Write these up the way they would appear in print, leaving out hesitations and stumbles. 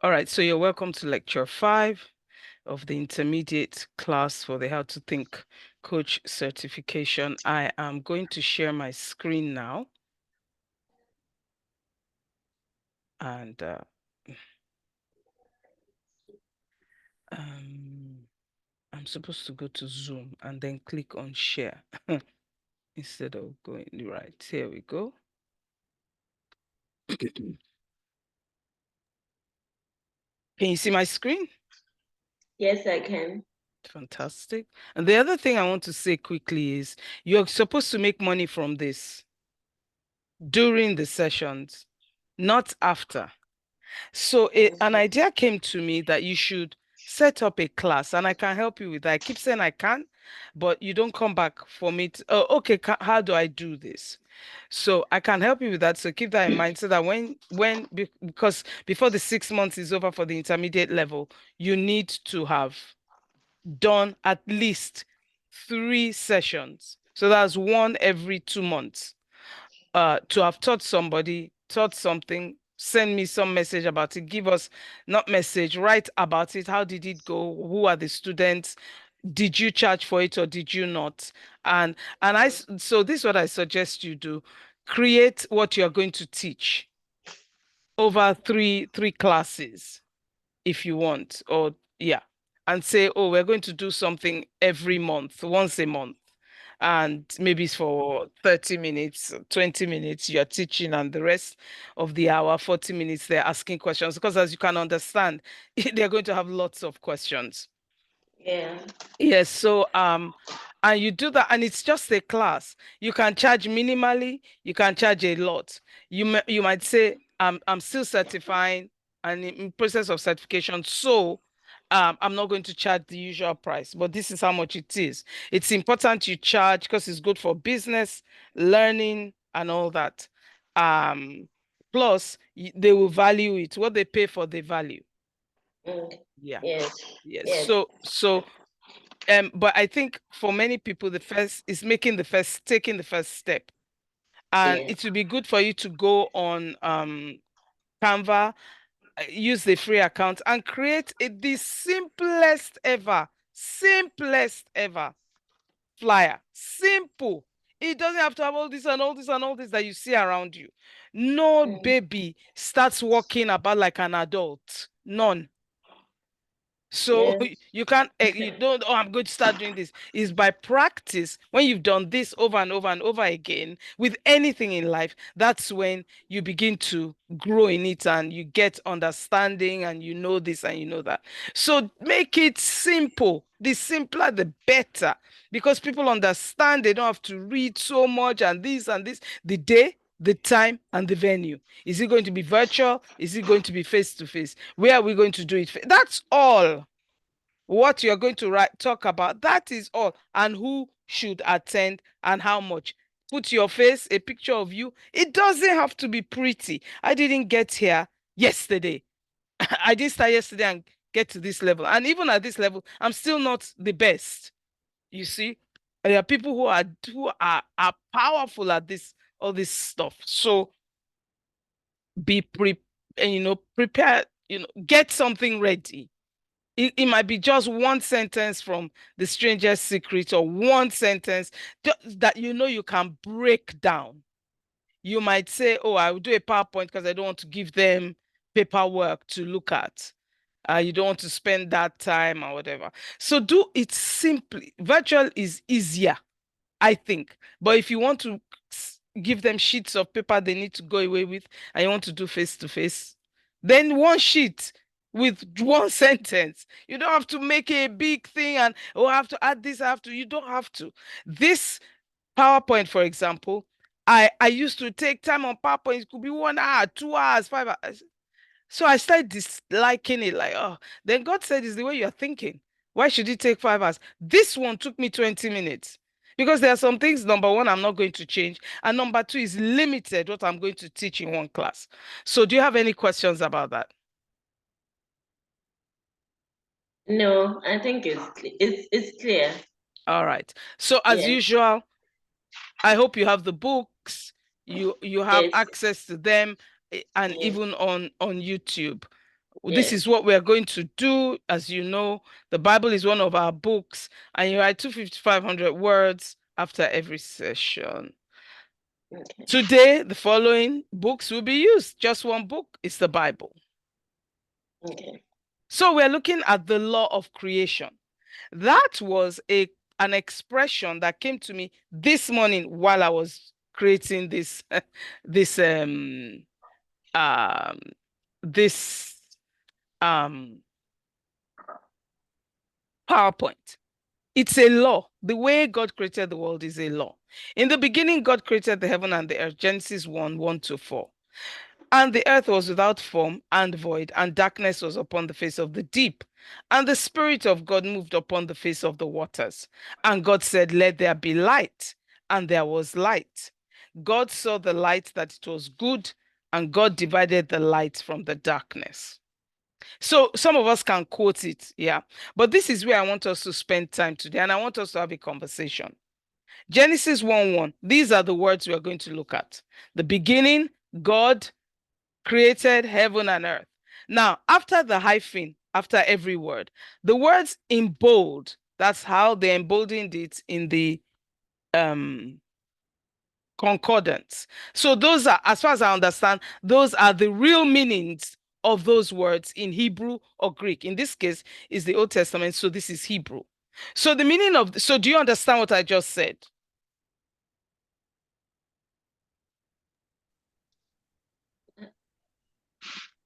All right, so you're welcome to lecture 5 of the intermediate class for the How to Think Coach certification. I am going to share my screen now. And I'm supposed to go to Zoom and then click on share instead of going right. Here we go. Can you see my screen? Yes, I can. Fantastic. And the other thing I want to say quickly is you're supposed to make money from this during the sessions, not after. So an idea came to me that you should set up a class, and I can help you with that. I keep saying I can, but you don't come back for me to, oh, okay, how do I do this? So I can help you with that. So keep that in mind so that because before the 6 months is over for the intermediate level, you need to have done at least 3 sessions. So that's one every 2 months. To have taught somebody, taught something, send me some message about it, give us, not message, write about it. How did it go? Who are the students? Did you charge for it or did you not? So this is what I suggest you do. Create what you're going to teach over three classes if you want, or yeah, and say, oh, we're going to do something every month, once a month. And maybe it's for 30 minutes, 20 minutes, you're teaching, and the rest of the hour, 40 minutes, they're asking questions. Because as you can understand, they're going to have lots of questions. Yeah. Yes, so and you do that, and it's just a class. You can charge minimally, you can charge a lot. You might say, I'm still certifying and in process of certification, so I'm not going to charge the usual price, but this is how much it is. It's important you charge because it's good for business, learning, and all that. Um, Plus, they will value it. What they pay for, they value. Mm. Yeah. Yes. Yes. Yes. But I think for many people, the first is taking the first step. And Yeah. it would be good for you to go on Canva, use the free account and create the simplest ever flyer. Simple. It doesn't have to have all this and all this and all this that you see around you. No Mm. baby starts walking about like an adult. None. So Yes. you can't, you don't, oh, I'm going to start doing this. Is by practice. When you've done this over and over and over again with anything in life, that's when you begin to grow in it and you get understanding and you know this and you know that. So make it simple. The simpler, the better. Because people understand they don't have to read so much and this and this. The day, the time, and the venue. Is it going to be virtual? Is it going to be face to face? Where are we going to do it? That's all. What you're going to talk about, that is all. And who should attend and how much. Put your face, a picture of you. It doesn't have to be pretty. I didn't get here yesterday. I didn't start yesterday and get to this level. And even at this level, I'm still not the best. You see, there are people who are powerful at this all this stuff. So be pre prepare, get something ready. It might be just one sentence from The Stranger's Secret or one sentence that you can break down. You might say, oh, I will do a PowerPoint because I don't want to give them paperwork to look at. You don't want to spend that time or whatever. So do it simply. Virtual is easier, I think. But if you want to give them sheets of paper they need to go away with, and you want to do face to face, then one sheet with one sentence. You don't have to make a big thing and, oh, I have to add this, I have to. You don't have to. This PowerPoint, for example, I used to take time on PowerPoint. It could be 1 hour, 2 hours, 5 hours. So I started disliking it, like, oh, then God said, it's the way you're thinking. Why should it take 5 hours? This one took me 20 minutes because there are some things, number one, I'm not going to change. And number two, is limited what I'm going to teach in one class. So do you have any questions about that? No, I think it's clear. All right. So as Yes. usual, I hope you have the books, you have Yes. access to them, and Yes. even on YouTube. This Yes. is what we are going to do. As you know, the Bible is one of our books, and you write 250, 500 words after every session. Okay. Today, the following books will be used. Just one book is the Bible. Okay. So we're looking at the law of creation. That was an expression that came to me this morning while I was creating this um this um PowerPoint. It's a law. The way God created the world is a law. In the beginning, God created the heaven and the earth. Genesis 1, 1 to 4. And the earth was without form and void, and darkness was upon the face of the deep. And the Spirit of God moved upon the face of the waters. And God said, let there be light. And there was light. God saw the light that it was good, and God divided the light from the darkness. So some of us can quote it, yeah. But this is where I want us to spend time today, and I want us to have a conversation. Genesis 1 1, these are the words we are going to look at. The beginning, God created heaven and earth. Now, after the hyphen, after every word, the words in bold, that's how they emboldened it in the um concordance. So those are, as far as I understand, those are the real meanings of those words in Hebrew or Greek. In this case, is the Old Testament, so this is Hebrew. So the meaning of, so do you understand what I just said?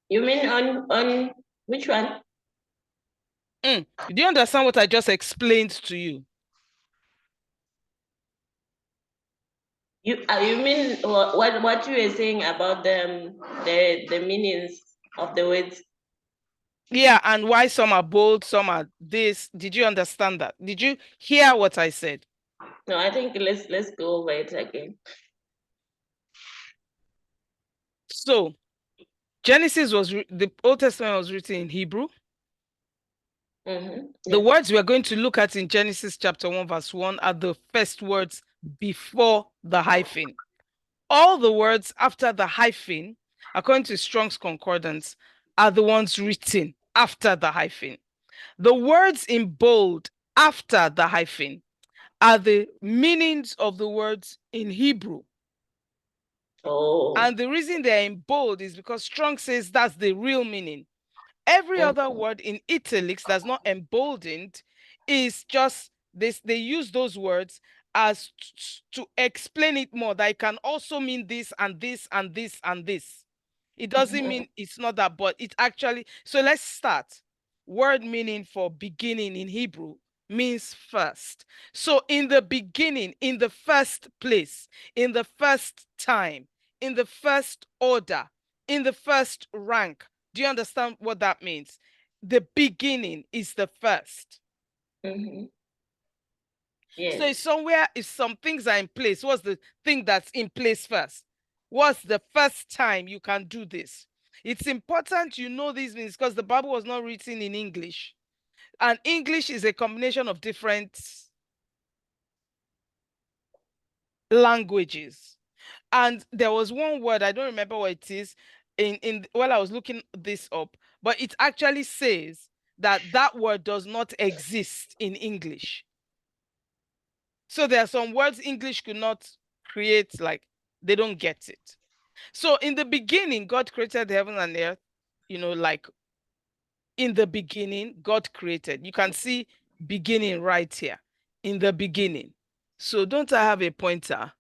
You mean on which one? Do you understand what I just explained to you? You mean what you were saying about the meanings of the words? Yeah, and why some are bold, some are this. Did you understand that? Did you hear what I said? No, I think let's go over it again. So, Genesis was, the Old Testament was written in Hebrew. The Yes. words we are going to look at in Genesis chapter 1, verse 1 are the first words before the hyphen. All the words after the hyphen, according to Strong's Concordance, are the ones written after the hyphen. The words in bold after the hyphen are the meanings of the words in Hebrew. Oh. And the reason they're in bold is because Strong says that's the real meaning. Every other Mhm. word in italics that's not emboldened is just this. They use those words as to explain it more. That it can also mean this and this and this and this. It doesn't mean it's not that, but it actually. So let's start. Word meaning for beginning in Hebrew means first. So in the beginning, in the first place, in the first time, in the first order, in the first rank. Do you understand what that means? The beginning is the first. Mhm. So Yes. it's somewhere, if some things are in place, what's the thing that's in place first? What's the first time you can do this? It's important you know these things because the Bible was not written in English. And English is a combination of different languages. And there was one word, I don't remember what it is, in while I was looking this up, but it actually says that that word does not exist in English. So there are some words English could not create, like they don't get it. So in the beginning, God created the heaven and earth, like in the beginning, God created. You can see beginning right here in the beginning. So don't I have a pointer?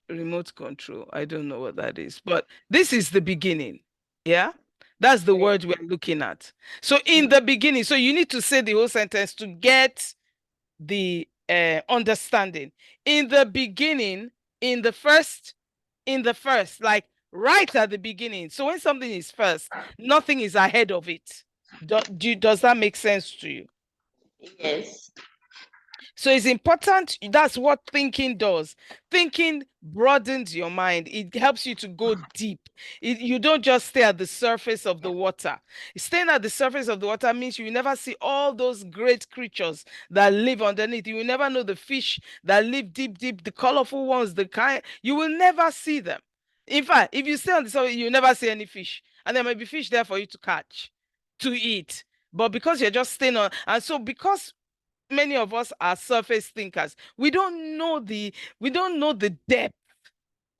Remote control. I don't know what that is, but this is the beginning. Yeah. That's the Yes. word we're looking at. So in the beginning, so you need to say the whole sentence to get the understanding. In the beginning, in the first, like right at the beginning. So when something is first, nothing is ahead of it. Does that make sense to you? Yes. So it's important. That's what thinking does. Thinking broadens your mind. It helps you to go deep. You don't just stay at the surface of the water. Staying at the surface of the water means you will never see all those great creatures that live underneath. You will never know the fish that live deep, deep, the colorful ones, the kind. You will never see them. In fact, if you stay on the surface, you will never see any fish. and there might be fish there for you to catch, to eat. But because you're just staying on, and so because many of us are surface thinkers, we don't know the depth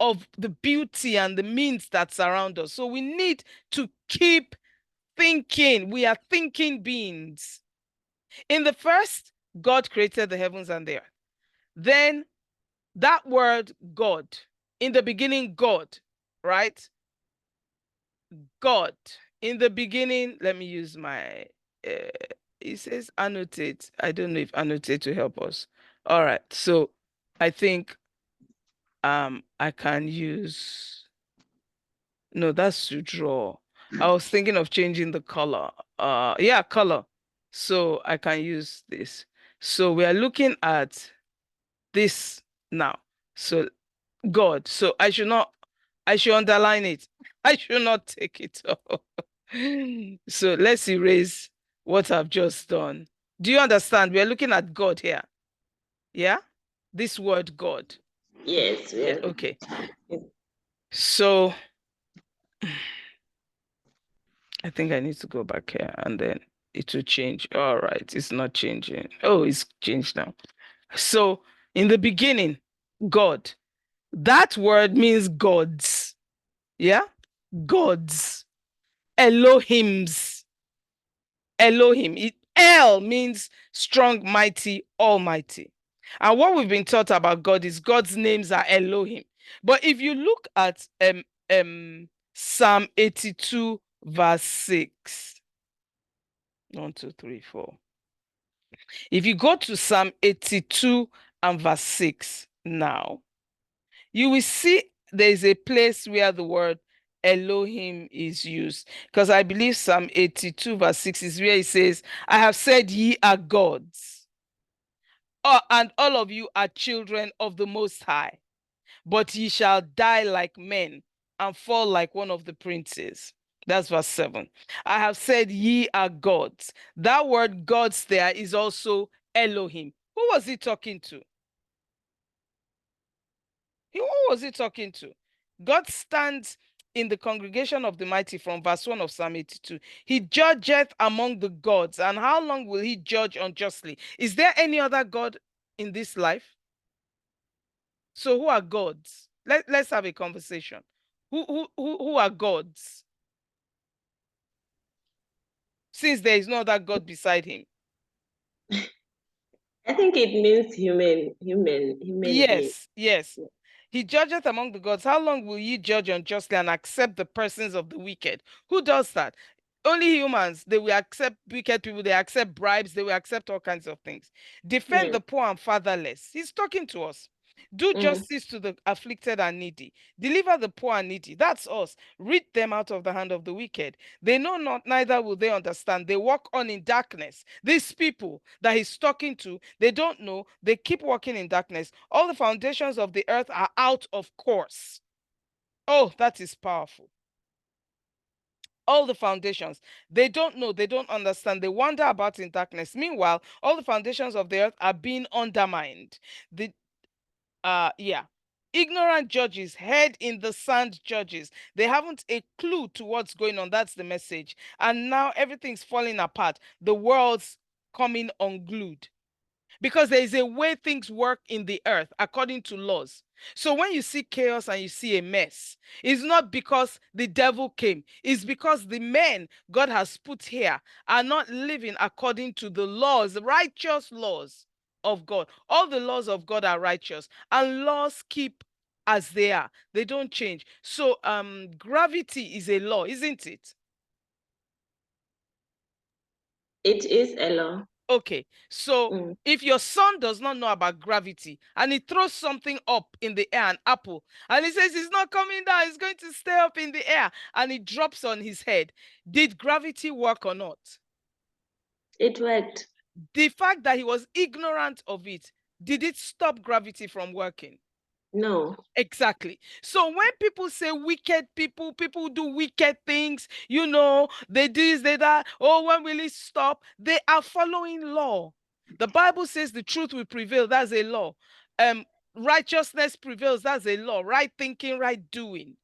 of the beauty and the means that surround us. So we need to keep thinking. We are thinking beings. In the first, God created the heavens and the earth. Then that word God, in the beginning, God, right? God. In the beginning, let me use my, it says annotate. I don't know if annotate to help us. All right. So I think I can use, no, that's to draw. I was thinking of changing the color. Yeah, color. So I can use this. So we are looking at this now. So God. So I should underline it. I should not take it off. So let's erase what I've just done. Do you understand? We're looking at God here. Yeah? This word God. Yes, Yeah, well, okay. So I think I need to go back here and then it will change. All right, it's not changing. Oh, it's changed now. So in the beginning, God. That word means gods. Yeah? Gods. Elohims. Elohim. El means strong, mighty, almighty. And what we've been taught about God is God's names are Elohim. But if you look at Psalm 82, verse 6, 1, 2, 3, 4. If you go to Psalm 82 and verse 6 now, you will see there is a place where the word Elohim is used. Because I believe Psalm 82, verse 6 is where it says, I have said ye are gods, and all of you are children of the Most High, but ye shall die like men and fall like one of the princes. That's verse 7. I have said ye are gods. That word gods there is also Elohim. Who was he talking to? Who was he talking to? God stands in the congregation of the mighty from verse 1 of Psalm 82. He judgeth among the gods. And how long will he judge unjustly? Is there any other God in this life? So who are gods? Let's have a conversation. Who are gods? Since there is no other God beside him. I think it means human being. Yes, yes. He judgeth among the gods. How long will ye judge unjustly and accept the persons of the wicked? Who does that? Only humans. They will accept wicked people. They accept bribes. They will accept all kinds of things. Defend Yeah. the poor and fatherless. He's talking to us. Do Mm. justice to the afflicted and needy. Deliver the poor and needy. That's us. Rid them out of the hand of the wicked. They know not, neither will they understand. They walk on in darkness. These people that he's talking to, they don't know. They keep walking in darkness. All the foundations of the earth are out of course. Oh, that is powerful. All the foundations. They don't know, they don't understand. They wander about in darkness. Meanwhile, all the foundations of the earth are being undermined. The yeah. Ignorant judges, head in the sand judges. They haven't a clue to what's going on. That's the message. And now everything's falling apart. The world's coming unglued because there is a way things work in the earth according to laws. So when you see chaos and you see a mess, it's not because the devil came, it's because the men God has put here are not living according to the laws, righteous laws of God. All the laws of God are righteous, and laws keep as they are, they don't change. So gravity is a law, isn't it? It is a law. Okay, so Mm. if your son does not know about gravity and he throws something up in the air, an apple, and he says it's not coming down, it's going to stay up in the air, and it drops on his head, did gravity work or not? It worked. The fact that he was ignorant of it, did it stop gravity from working? No. Exactly. So when people say wicked people, people do wicked things, you know, they do this, they that, oh, when will it stop? They are following law. The Bible says the truth will prevail. That's a law. Righteousness prevails. That's a law. Right thinking, right doing.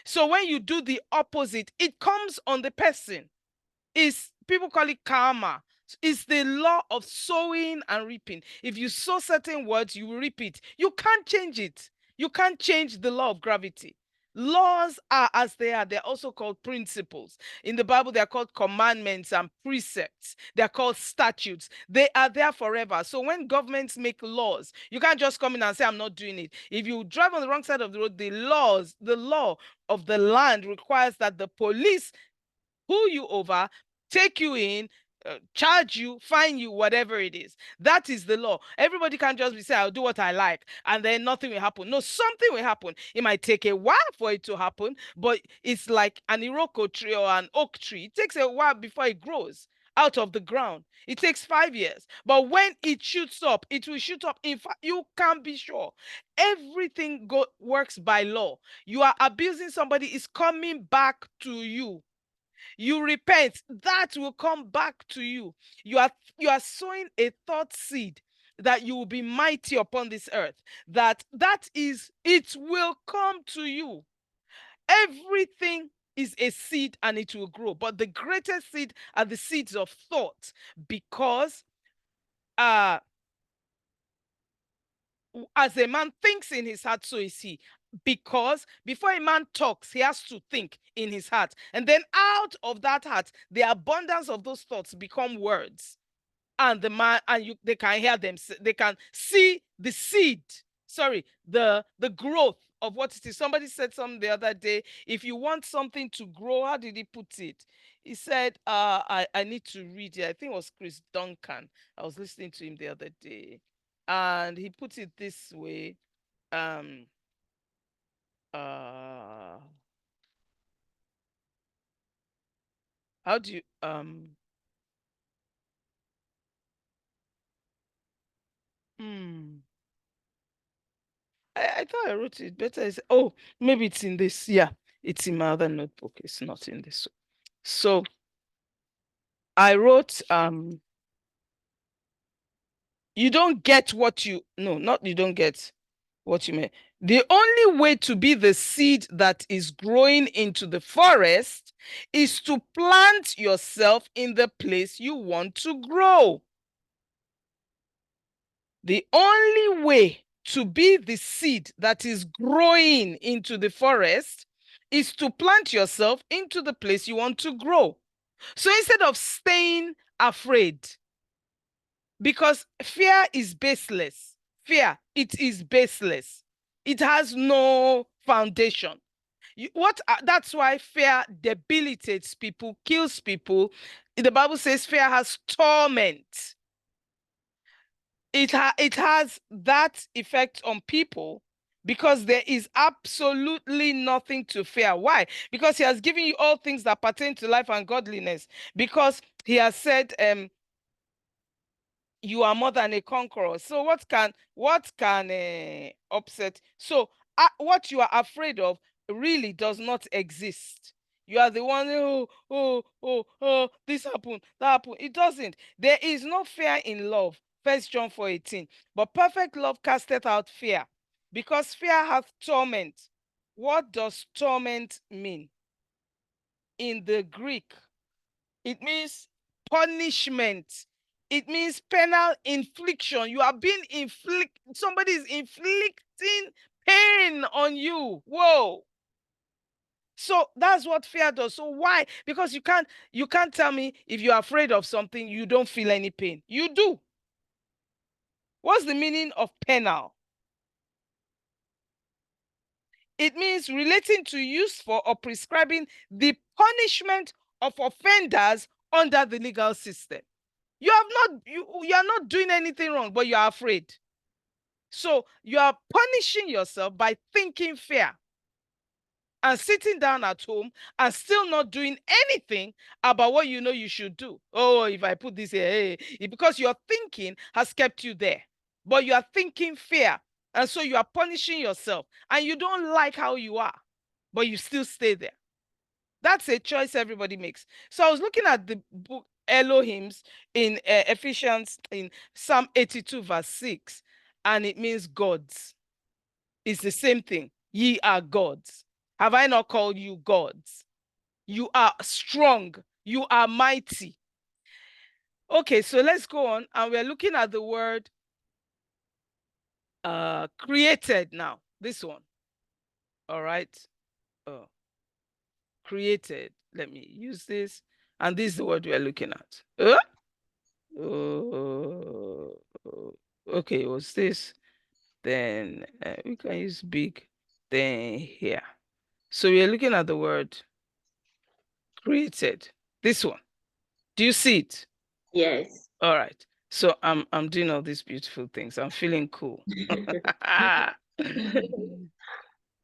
So when you do the opposite, it comes on the person. Is people call it karma. It's the law of sowing and reaping. If you sow certain words, you will reap it. You can't change it. You can't change the law of gravity. Laws are as they are. They're also called principles. In the Bible, they're called commandments and precepts. They're called statutes. They are there forever. So when governments make laws, you can't just come in and say, I'm not doing it. If you drive on the wrong side of the road, the law of the land requires that the police pull you over, take you in, charge you, fine you, whatever it is. That is the law. Everybody can't just be say, I'll do what I like, and then nothing will happen. No, something will happen. It might take a while for it to happen, but it's like an iroko tree or an oak tree. It takes a while before it grows out of the ground. It takes 5 years. But when it shoots up, it will shoot up. In fact, you can be sure. Everything works by law. You are abusing somebody, is coming back to you. You repent, that will come back to you. You are sowing a thought seed that you will be mighty upon this earth. That is, it will come to you. Everything is a seed and it will grow, but the greatest seed are the seeds of thought, because uh as a man thinks in his heart, so is he. Because before a man talks, he has to think in his heart. And then out of that heart, the abundance of those thoughts become words. And the man, and they can hear them, they can see the seed, sorry, the growth of what it is. Somebody said something the other day, if you want something to grow, how did he put it? He said, I need to read it. I think it was Chris Duncan. I was listening to him the other day, and he put it this way. um uh how do you hmm, I thought I wrote it better. Oh, maybe it's in this. Yeah, it's in my other notebook. It's not in this. So I wrote, you don't get what you, no, not you don't get what you meant. The only way to be the seed that is growing into the forest is to plant yourself in the place you want to grow. The only way to be the seed that is growing into the forest is to plant yourself into the place you want to grow. So instead of staying afraid, because fear is baseless, fear, it is baseless. It has no foundation. That's why fear debilitates people, kills people. The Bible says fear has torment. It has that effect on people, because there is absolutely nothing to fear. Why? Because he has given you all things that pertain to life and godliness. Because he has said, you are more than a conqueror. So what can upset? So what you are afraid of really does not exist. You are the one, oh, this happened, that happened. It doesn't. There is no fear in love. First John 4:18. But perfect love casteth out fear, because fear hath torment. What does torment mean? In the Greek, it means punishment. It means penal infliction. You are being somebody is inflicting pain on you. Whoa. So that's what fear does. So why? Because you can't tell me if you're afraid of something, you don't feel any pain. You do. What's the meaning of penal? It means relating to use for or prescribing the punishment of offenders under the legal system. You are not doing anything wrong, but you are afraid. So you are punishing yourself by thinking fear and sitting down at home and still not doing anything about what you know you should do. Oh, if I put this here, hey, because your thinking has kept you there, but you are thinking fear, and so you are punishing yourself, and you don't like how you are, but you still stay there. That's a choice everybody makes. So I was looking at the book Elohim's in Ephesians, in Psalm 82 verse 6, and it means gods. It's the same thing. Ye are gods. Have I not called you gods? You are strong. You are mighty. Okay, so let's go on. And we're looking at the word created now. This one. All right. Oh, created. Let me use this. And this is the word we're looking at. Oh, okay, what's this? Then we can use big. Then here. So we're looking at the word created. This one. Do you see it? Yes. All right. So I'm doing all these beautiful things. I'm feeling cool.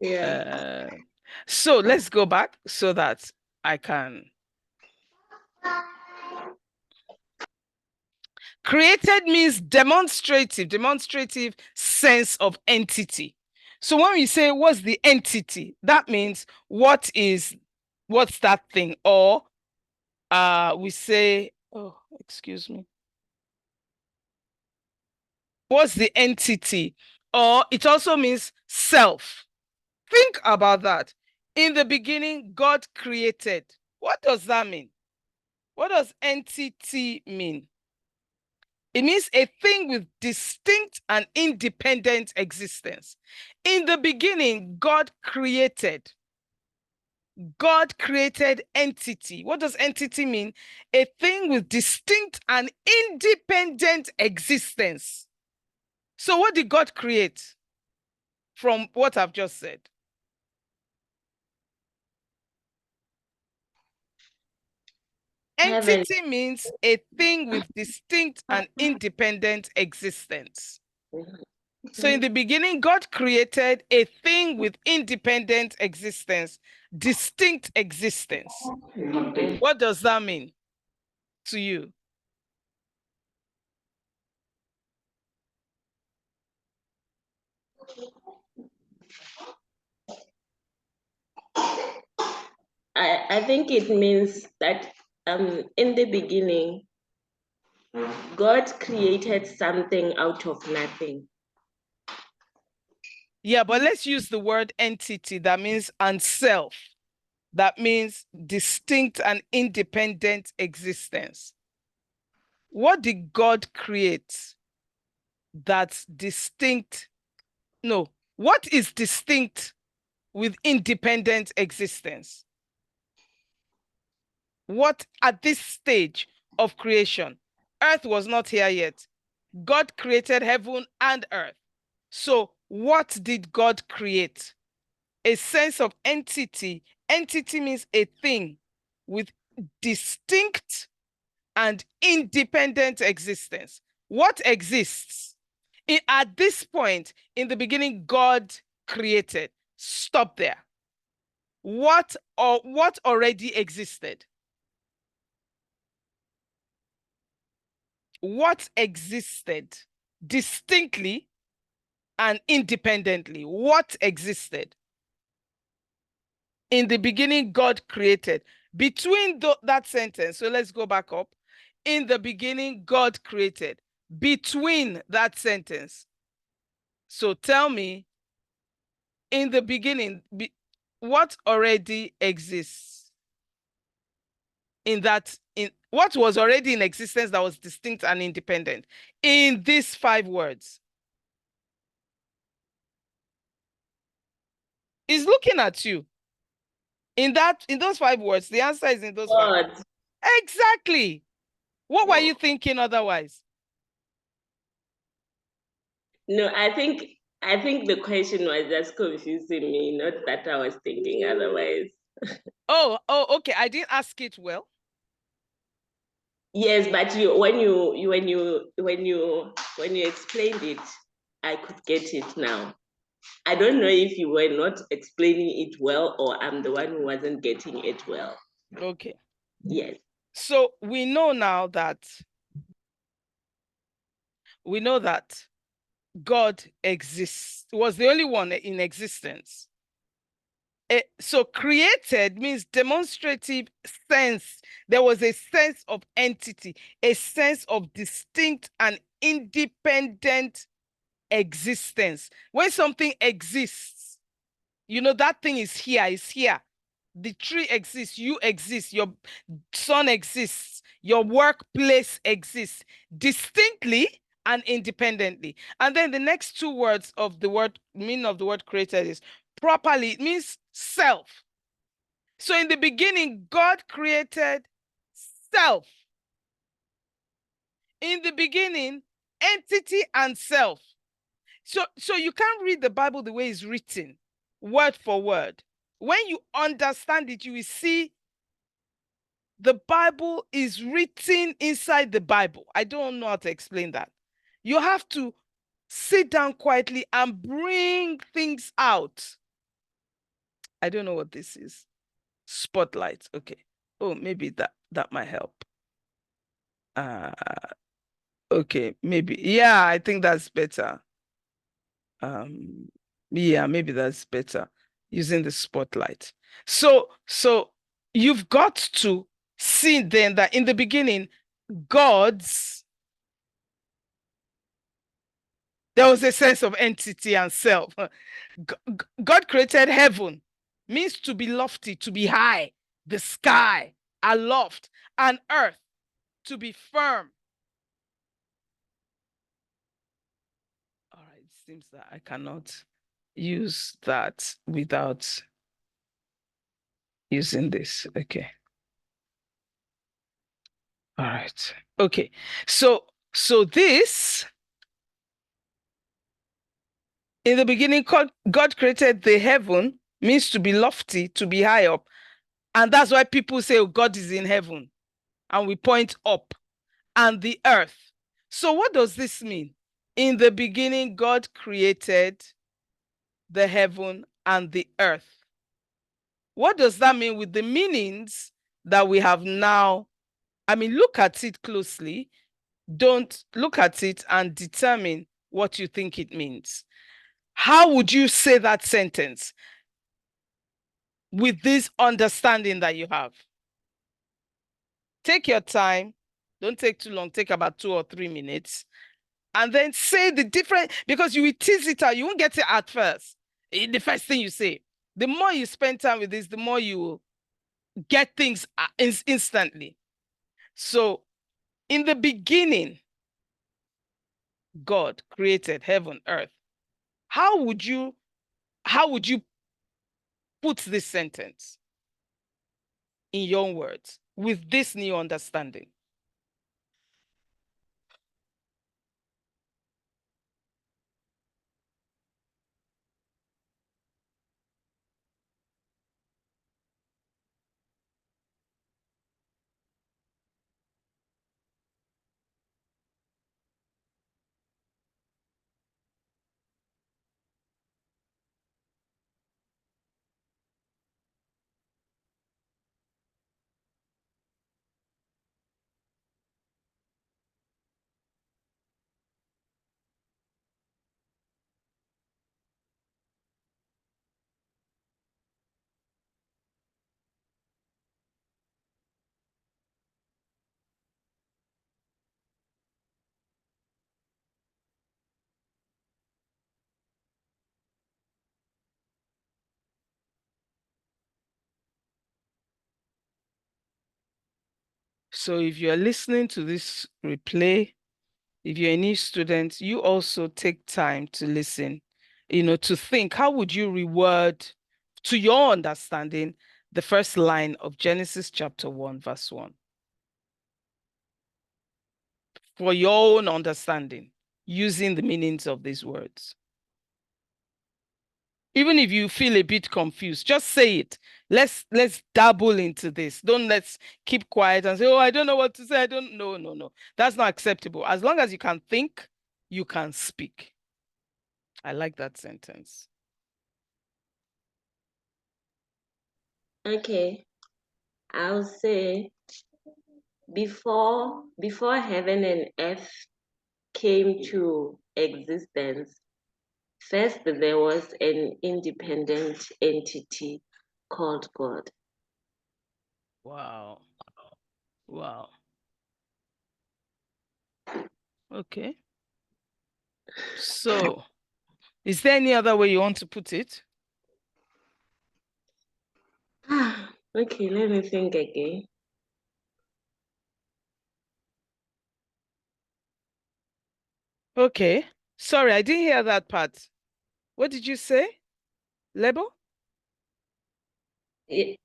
Yeah. So let's go back so that I can. Created means demonstrative sense of entity. So when we say what's the entity, that means what's that thing? Or we say, oh, excuse me. What's the entity? Or it also means self. Think about that. In the beginning, God created. What does that mean? What does entity mean? It means a thing with distinct and independent existence. In the beginning, God created. God created entity. What does entity mean? A thing with distinct and independent existence. So, what did God create from what I've just said? Heaven. Entity means a thing with distinct and independent existence. So in the beginning, God created a thing with independent existence, distinct existence. What does that mean to you? I think it means that in the beginning, God created something out of nothing. Yeah, but let's use the word entity. That means and self. That means distinct and independent existence. What did God create that's distinct? No, what is distinct with independent existence? What at this stage of creation? Earth was not here yet. God created heaven and earth. So, what did God create? A sense of entity. Entity means a thing with distinct and independent existence. What exists? At this point, in the beginning, God created. Stop there. What already existed? What existed distinctly and independently? What existed? In the beginning, God created. Between that sentence, so let's go back up. In the beginning, God created. Between that sentence. So tell me, in the beginning, what already exists in what was already in existence that was distinct and independent in these 5 words? Is looking at you. In those 5 words, the answer is in those 5 God. words. Exactly. What were you thinking otherwise? No, I think the question was just confusing me, not that I was thinking otherwise. Oh, okay. I didn't ask it well. Yes, but when you explained it, I could get it now. I don't know if you were not explaining it well or I'm the one who wasn't getting it well. Okay. Yes. So we know now that God exists, was the only one in existence. So created means demonstrative sense. There was a sense of entity, a sense of distinct and independent existence. When something exists, that thing is here, is here. The tree exists, you exist, your son exists, your workplace exists distinctly and independently. And then the next two words of the word, meaning of the word created is properly. It means self. So in the beginning, God created self. In the beginning, entity and self. So you can't read the Bible the way it's written, word for word. When you understand it, you will see the Bible is written inside the Bible. I don't know how to explain that. You have to sit down quietly and bring things out. I don't know what this is. Spotlight. Okay. Oh, maybe that might help. Uh okay, maybe. Yeah, I think that's better. Um yeah, maybe that's better using the spotlight. So you've got to see then that in the beginning, God's there was a sense of entity and self. God created heaven, means to be lofty, to be high, the sky, aloft, and earth, to be firm. All right, it seems that I cannot use that without using this. Okay. All right. Okay. So this in the beginning, God created the heaven, means to be lofty, to be high up. And that's why people say, oh, God is in heaven. And we point up, and the earth. So what does this mean? In the beginning, God created the heaven and the earth. What does that mean with the meanings that we have now? I mean, look at it closely. Don't look at it and determine what you think it means. How would you say that sentence with this understanding that you have? Take your time. Don't take too long. Take about 2 or 3 minutes. And then say the different, because you will tease it out. You won't get it at first. The first thing you say. The more you spend time with this, the more you will get things instantly. So in the beginning, God created heaven, earth. How would you put this sentence in your words with this new understanding? So if you're listening to this replay, if you're a new student, you also take time to listen, to think, how would you reword to your understanding the first line of Genesis chapter 1, verse 1, for your own understanding, using the meanings of these words. Even if you feel a bit confused, just say it. Let's dabble into this. Don't let's keep quiet and say, oh, I don't know what to say. I don't know. No, no. That's not acceptable. As long as you can think, you can speak. I like that sentence. Okay, I'll say before heaven and earth came to existence, first there was an independent entity called God. Wow. Wow. Okay. So, is there any other way you want to put it? Okay, let me think again. Okay. Sorry, I didn't hear that part. What did you say? Label? It,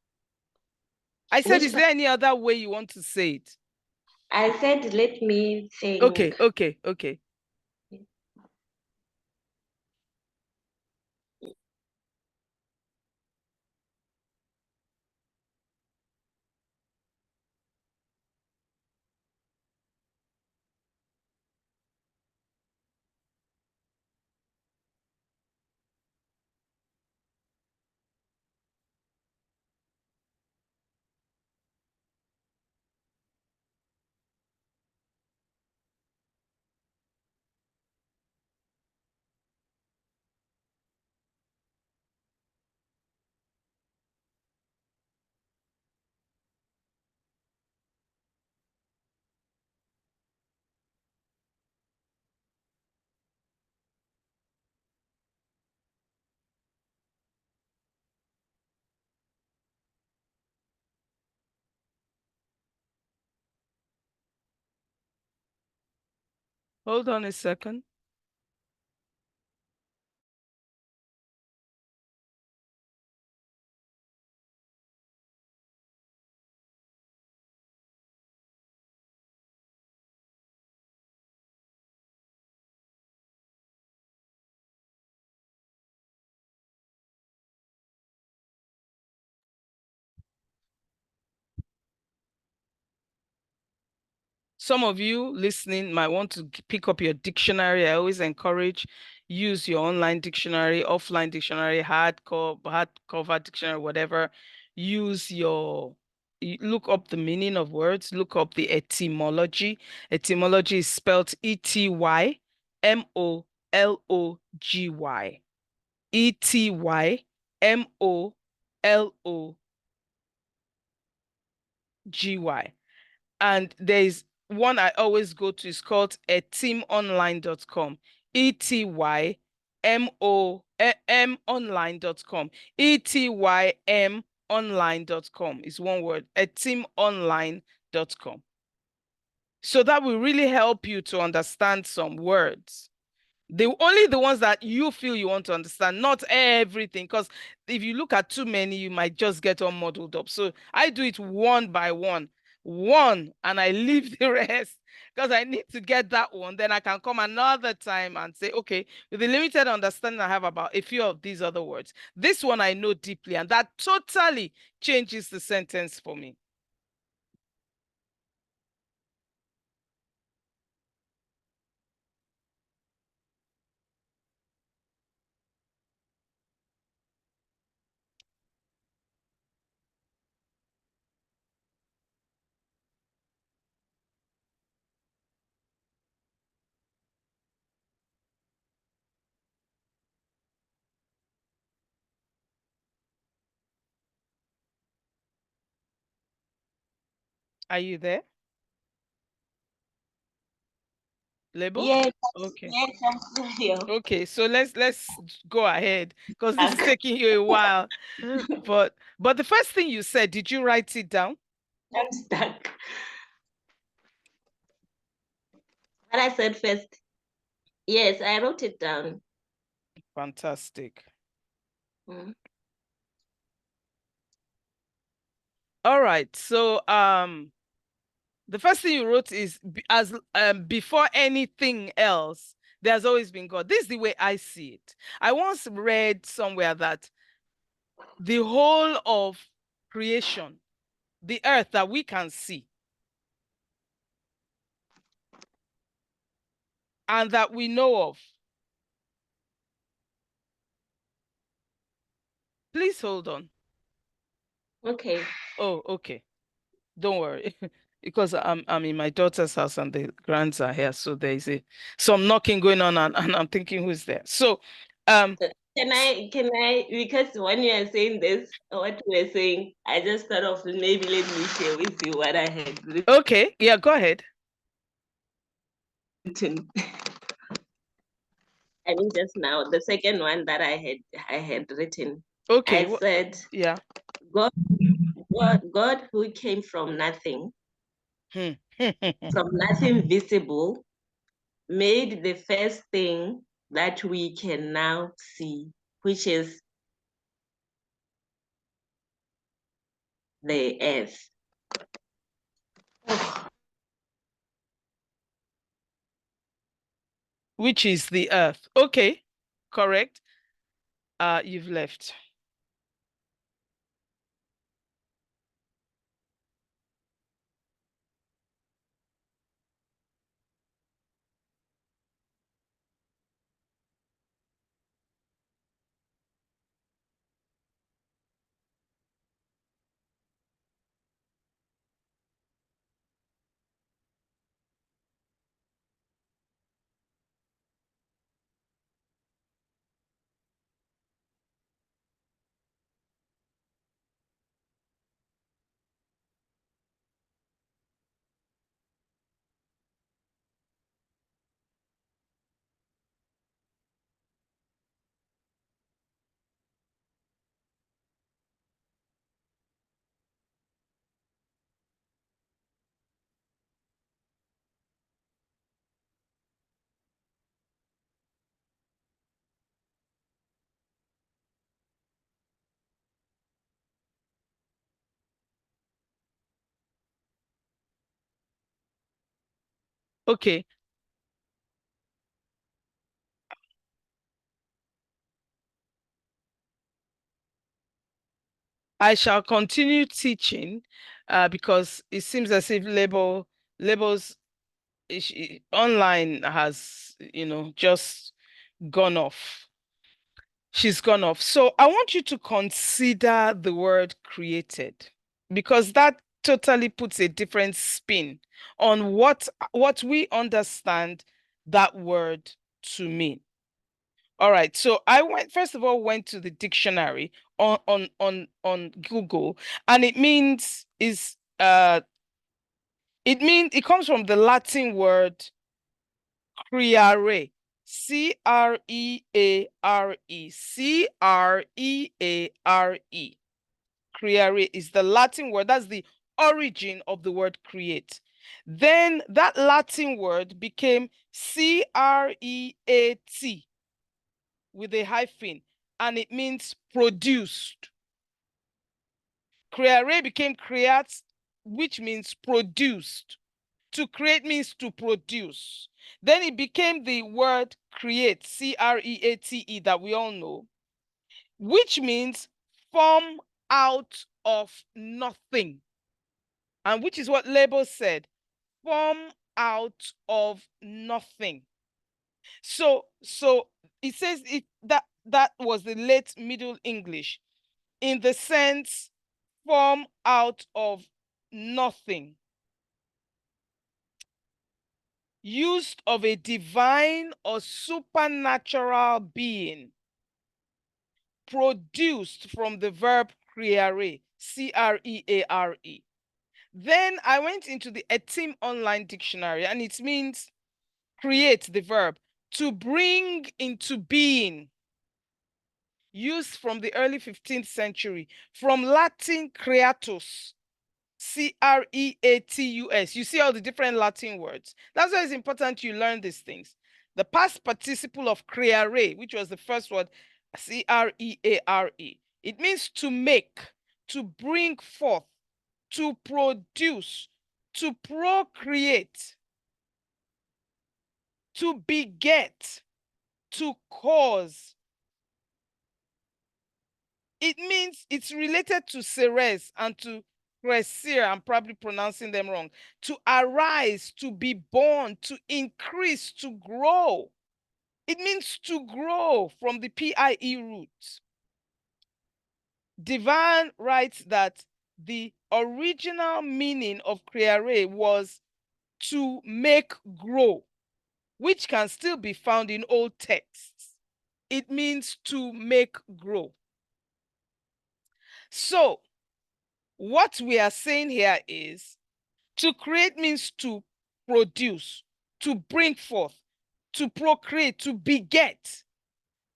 I said, which is part? there any other way you want to say it? I said, let me think. Okay, okay, okay. Hold on a second. Some of you listening might want to pick up your dictionary. I always encourage use your online dictionary, offline dictionary, hardcover dictionary, whatever. Use look up the meaning of words, look up the etymology. Etymology is spelled Etymology. Etymology. And there's one I always go to, is called etymonline.com. etymonline.com. etymonline.com is one word, etymonline.com. So that will really help you to understand some words. Only the ones that you feel you want to understand, not everything. Because if you look at too many, you might just get all muddled up. So I do it one by one, and I leave the rest because I need to get that one. Then I can come another time and say, okay, with the limited understanding I have about a few of these other words, this one I know deeply, and that totally changes the sentence for me. Are you there? Label? Yes, Okay. yes, I'm still here. Okay, so let's go ahead because this is taking you a while. But the first thing you said, did you write it down? I'm stuck. What I said first. Yes, I wrote it down. Fantastic. Mm. All right. So the first thing you wrote is as before anything else, there's always been God. This is the way I see it. I once read somewhere that the whole of creation, the earth that we can see and that we know of. Please hold on. Okay. Oh, okay. Don't worry. Because I'm in my daughter's house and the grands are here. So there is some knocking going on, and I'm thinking who's there. So Can I, because when you are saying this, what you were saying, I just thought of maybe let me share with you what I had okay, yeah, go ahead. written. I mean, just now, the second one that I had written. Okay, I said, yeah. God, God who came Hmm. from nothing visible, made the first thing that we can now see, which is the earth. Which is the earth. Okay, correct. You've left. Okay, I shall continue teaching because it seems as if labels online has, just gone off. She's gone off. So I want you to consider the word created because that totally puts a different spin on what we understand that word to mean. All right. So I went first of all went to the dictionary on Google, and it comes from the Latin word creare. Creare. Creare is the Latin word. That's the origin of the word create. Then that Latin word became creat with a hyphen, and it means produced. Creare became create, which means produced. To create means to produce. Then it became the word create, create, that we all know, which means form out of nothing. And which is what Label said, form out of nothing. So it says that was the late Middle English in the sense form out of nothing, used of a divine or supernatural being, produced from the verb creare, creare. Then I went into the Etim Online Dictionary, and it means create, the verb, to bring into being, used from the early 15th century, from Latin creatus, creatus. You see all the different Latin words. That's why it's important you learn these things. The past participle of creare, which was the first word, creare, it means to make, to bring forth, to produce, to procreate, to beget, to cause. It means it's related to Ceres and to Cresir. I'm probably pronouncing them wrong. To arise, to be born, to increase, to grow. It means to grow from the PIE root. Divine writes that the original meaning of creare was to make grow, which can still be found in old texts. It means to make grow. So, what we are saying here is to create means to produce, to bring forth, to procreate, to beget,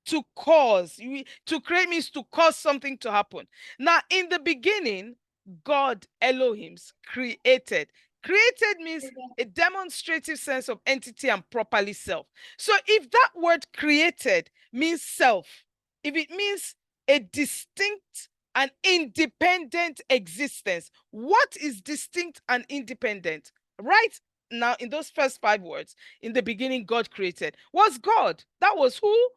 to cause. To create means to cause something to happen. Now, in the beginning, God Elohim's created. Created means a demonstrative sense of entity and properly self. So if that word created means self, if it means a distinct and independent existence, what is distinct and independent? Right now, in those first 5 words, in the beginning, God created, was God. That was who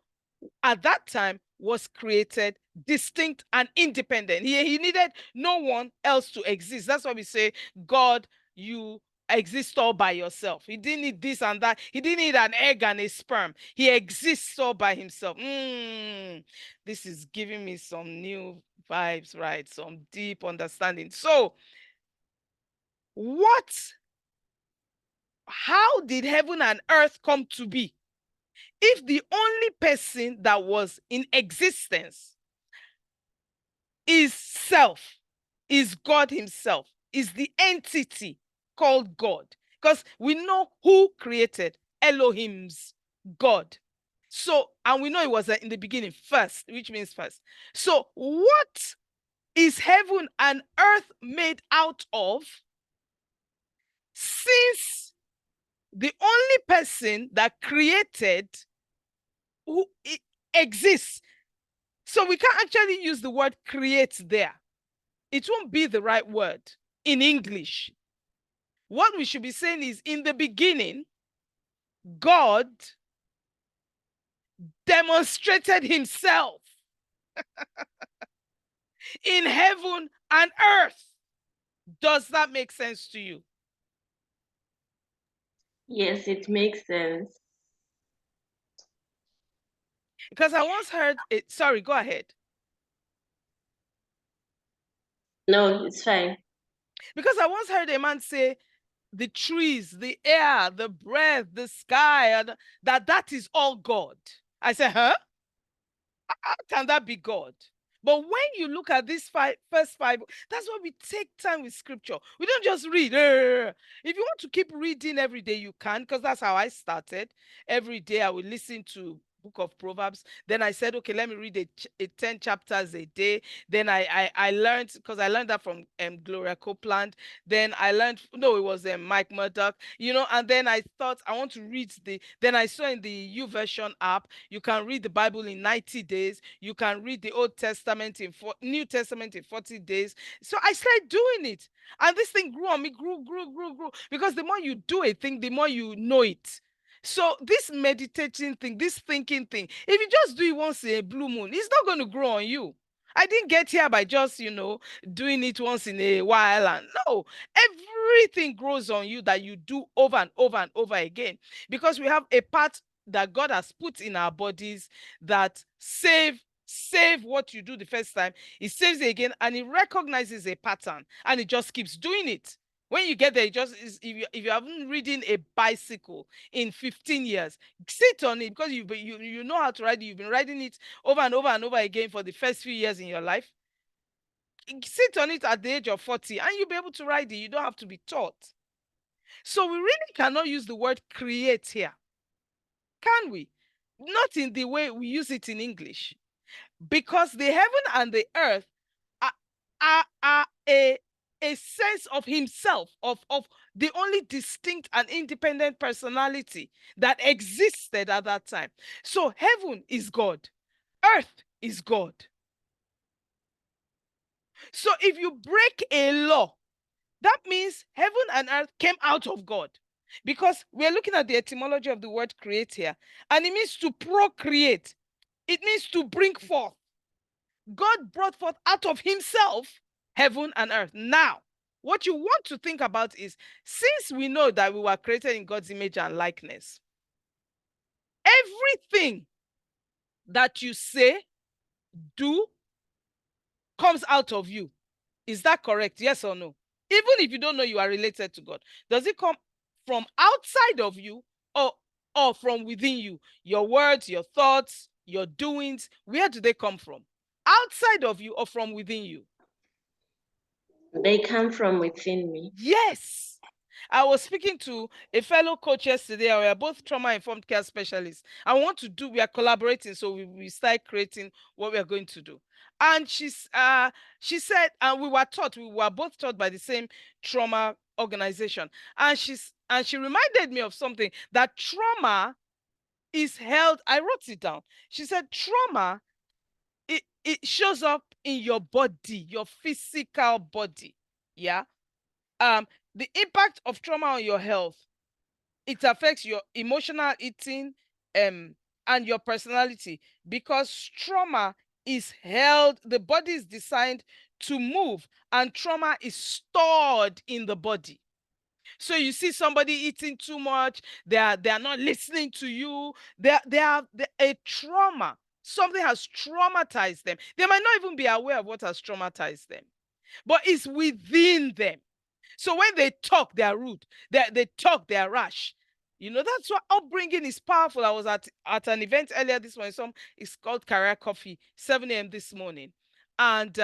at that time was created, distinct and independent. He needed no one else to exist. That's why we say, God, you exist all by yourself. He didn't need this and that. He didn't need an egg and a sperm. He exists all by himself. This is giving me some new vibes, right? Some deep understanding. So, how did heaven and earth come to be? If the only person that was in existence is self, is God himself, is the entity called God. Because we know who created Elohim's God. So, and we know it was in the beginning first, which means first. So, what is heaven and earth made out of? Since the only person that created who exists. So we can't actually use the word create there. It won't be the right word in English. What we should be saying is, in the beginning, God demonstrated himself in heaven and earth. Does that make sense to you? Yes, it makes sense. Because I once heard it. Sorry, go ahead. No, it's fine. Because I once heard a man say, the trees, the air, the breath, the sky, and that is all God. I said, huh? How can that be God? But when you look at these first 5, that's why we take time with scripture. We don't just read. If you want to keep reading every day, you can, because that's how I started. Every day I would listen to book of Proverbs. Then I said, okay, let me read a 10 chapters a day. Then I learned, because I learned that from Gloria Copeland. Then I learned, no, it was Mike Murdoch, and then I thought I want to read then I saw in the YouVersion app, you can read the Bible in 90 days. You can read the Old Testament New Testament in 40 days. So I started doing it. And this thing grew on me, grew. Because the more you do a thing, the more you know it. So this meditating thing, this thinking thing, if you just do it once in a blue moon, it's not going to grow on you. I didn't get here by just, doing it once in a while. And no, everything grows on you that you do over and over and over again. Because we have a part that God has put in our bodies that save what you do the first time. It saves it again, and it recognizes a pattern, and it just keeps doing it. When you get there, if you haven't ridden a bicycle in 15 years, sit on it, because you know how to ride it. You've been riding it over and over and over again for the first few years in your life. Sit on it at the age of 40 and you'll be able to ride it. You don't have to be taught. So we really cannot use the word create here, can we? Not in the way we use it in English, because the heaven and the earth are, are a sense of himself, of the only distinct and independent personality that existed at that time. So heaven is God, earth is God. So if you break a law, that means heaven and earth came out of God. Because we're looking at the etymology of the word create here, and it means to procreate. It means to bring forth. God brought forth out of himself heaven and earth. Now, what you want to think about is, since we know that we were created in God's image and likeness, everything that you say, do, comes out of you. Is that correct? Yes or no? Even if you don't know you are related to God, does it come from outside of you, or from within you? Your words, your thoughts, your doings, where do they come from? Outside of you or from within you? They come from within me. Yes. I was speaking to a fellow coach yesterday. We are both trauma-informed care specialists. We are collaborating, so we start creating what we are going to do. And she said, and we were both taught by the same trauma organization. And she reminded me of something, that trauma is held. I wrote it down. She said trauma, it shows up in your body, your physical body. Yeah. Um, the impact of trauma on your health, it affects your emotional eating, um and your personality, because trauma is held, the body is designed to move, and trauma is stored in the body. So you see somebody eating too much, they are not listening to you, a trauma, something has traumatized them. They might not even be aware of what has traumatized them, but it's within them. So when they talk, they are rude. They talk, they are rash. That's why upbringing is powerful. I was at an event earlier this morning. It's called Career Coffee, 7 a.m. this morning. And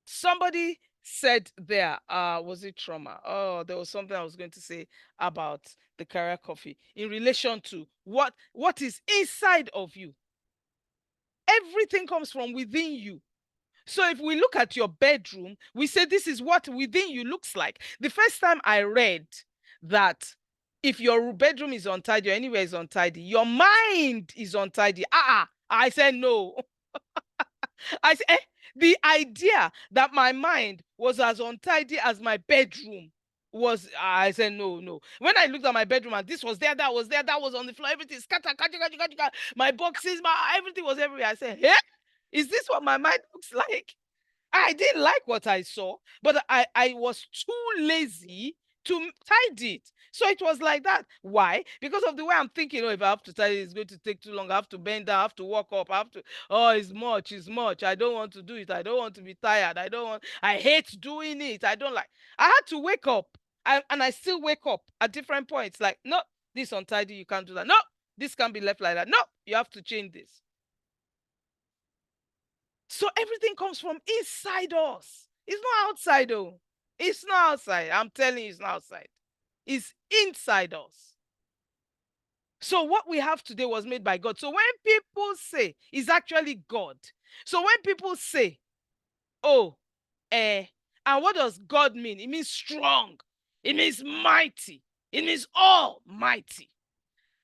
somebody said there, was it trauma? Oh, there was something I was going to say about the Career Coffee in relation to what is inside of you. Everything comes from within you. So if we look at your bedroom, we say this is what within you looks like. The first time I read that if your bedroom is untidy or anywhere is untidy, your mind is untidy. I said no. I said, the idea that my mind was as untidy as my bedroom was, I said, no, no. When I looked at my bedroom and this was there, that was there, that was on the floor, everything scattered, my boxes, everything was everywhere. I said, hey, is this what my mind looks like? I didn't like what I saw, but I was too lazy to tidy it. So it was like that. Why? Because of the way I'm thinking, if I have to tidy, it's going to take too long. I have to bend down, I have to walk up, it's much, it's much. I don't want to do it. I don't want to be tired. I hate doing it. I don't like. I had to wake up. And I still wake up at different points. Like, no, this untidy, you can't do that. No, this can't be left like that. No, you have to change this. So everything comes from inside us. It's not outside, though. It's not outside. I'm telling you, it's not outside. It's inside us. So what we have today was made by God. So when people say it's actually God. So when people say, oh, and what does God mean? It means strong. It means mighty. It means almighty.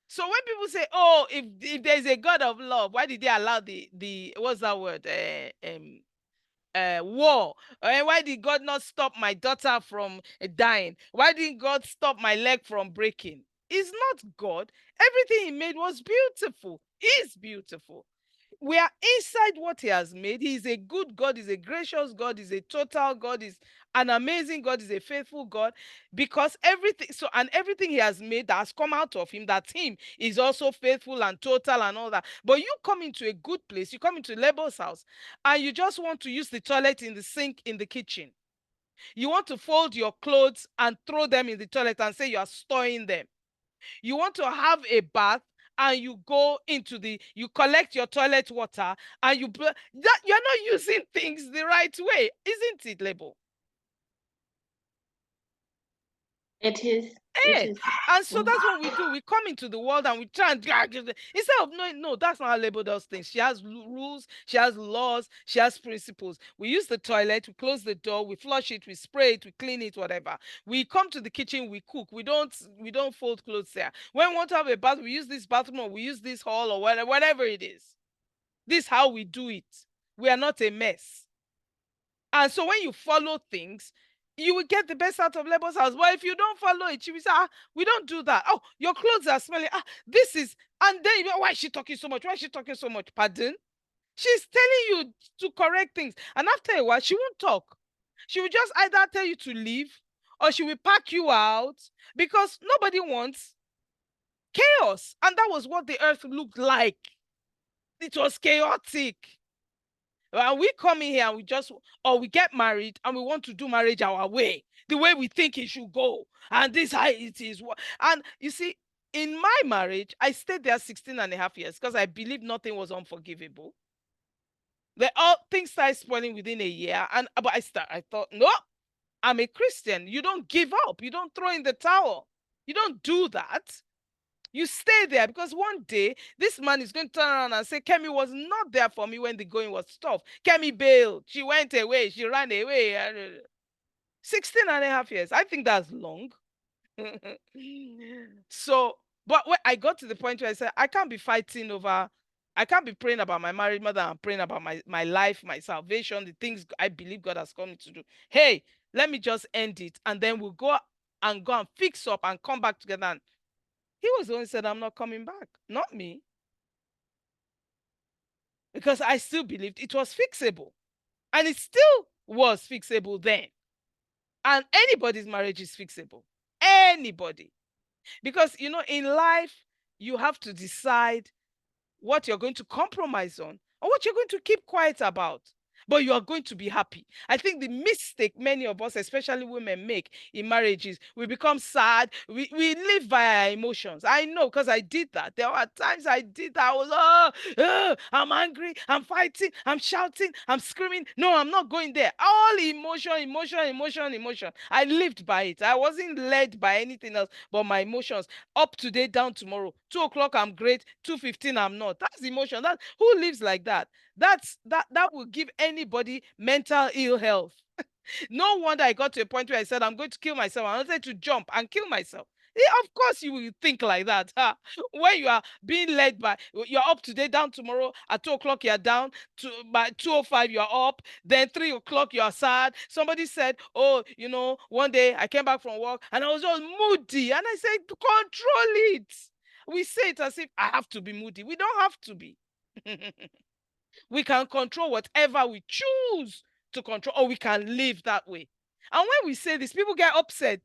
So when people say, oh, if there's a God of love, why did they allow the what's that word? War. Why did God not stop my daughter from dying? Why didn't God stop my leg from breaking? It's not God. Everything he made was beautiful. Is beautiful. We are inside what he has made. He is a good God, he's a gracious God, he's a total God, he's an amazing God, he's a faithful God, because everything he has made that has come out of him, that's him, is also faithful and total and all that. But you come into a good place, you come into Labour's house, and you just want to use the toilet in the sink in the kitchen. You want to fold your clothes and throw them in the toilet and say you are storing them. You want to have a bath and you collect your toilet water and you're not using things the right way, isn't it, Label? It is. It Hey, is. and so that's what we do. We come into the world and we try and instead of knowing, no, that's not how Label does things. She has rules, she has laws, she has principles. We use the toilet, we close the door, we flush it, we spray it, we clean it, whatever. We come to the kitchen, we cook. We don't fold clothes there. When we want to have a bath, we use this bathroom or we use this hall or whatever it is. This is how we do it. We are not a mess. And so when you follow things, you will get the best out of Labour's house. But if you don't follow it, she will say, we don't do that. Oh, your clothes are smelling. This is, and then why is she talking so much? Why is she talking so much? Pardon? She's telling you to correct things. And after a while, she won't talk. She will just either tell you to leave or she will pack you out, because nobody wants chaos. And that was what the earth looked like. It was chaotic. And we come in here and we get married and we want to do marriage our way, the way we think it should go. And this how it is. And you see, in my marriage, I stayed there 16 and a half years because I believed nothing was unforgivable. All things started spoiling within a year. But I thought, no, I'm a Christian. You don't give up. You don't throw in the towel. You don't do that. You stay there because one day this man is going to turn around and say, Kemi was not there for me when the going was tough. Kemi bailed. She went away. She ran away. 16 and a half years. I think that's long. So, but when I got to the point where I said, I can't be fighting over, I can't be praying about my married mother and praying about my life, my salvation, the things I believe God has come to do. Hey, let me just end it. And then we'll go and fix up and come back together. And he was the one who said, I'm not coming back, not me. Because I still believed it was fixable. And it still was fixable then. And anybody's marriage is fixable. Anybody. Because, in life, you have to decide what you're going to compromise on or what you're going to keep quiet about. But you are going to be happy. I think the mistake many of us, especially women, make in marriages, we become sad. We live via emotions. I know because I did that. There were times I did that. I was, I'm angry. I'm fighting. I'm shouting. I'm screaming. No, I'm not going there. All emotion, emotion, emotion, emotion. I lived by it. I wasn't led by anything else but my emotions. Up today, down tomorrow. 2 o'clock, I'm great. 2:15, I'm not. That's emotion. That who lives like that? That will give anybody mental ill health. No wonder I got to a point where I said I'm going to kill myself. I wanted to jump and kill myself. Yeah, of course you will think like that. Huh? When you are being led by, you're up today, down tomorrow. At 2 o'clock you're down. By 2:05 you're up. Then 3 o'clock you're sad. Somebody said, "Oh, one day I came back from work and I was just moody," and I said, "Control it." We say it as if I have to be moody. We don't have to be. We can control whatever we choose to control, or we can live that way. And when we say this, people get upset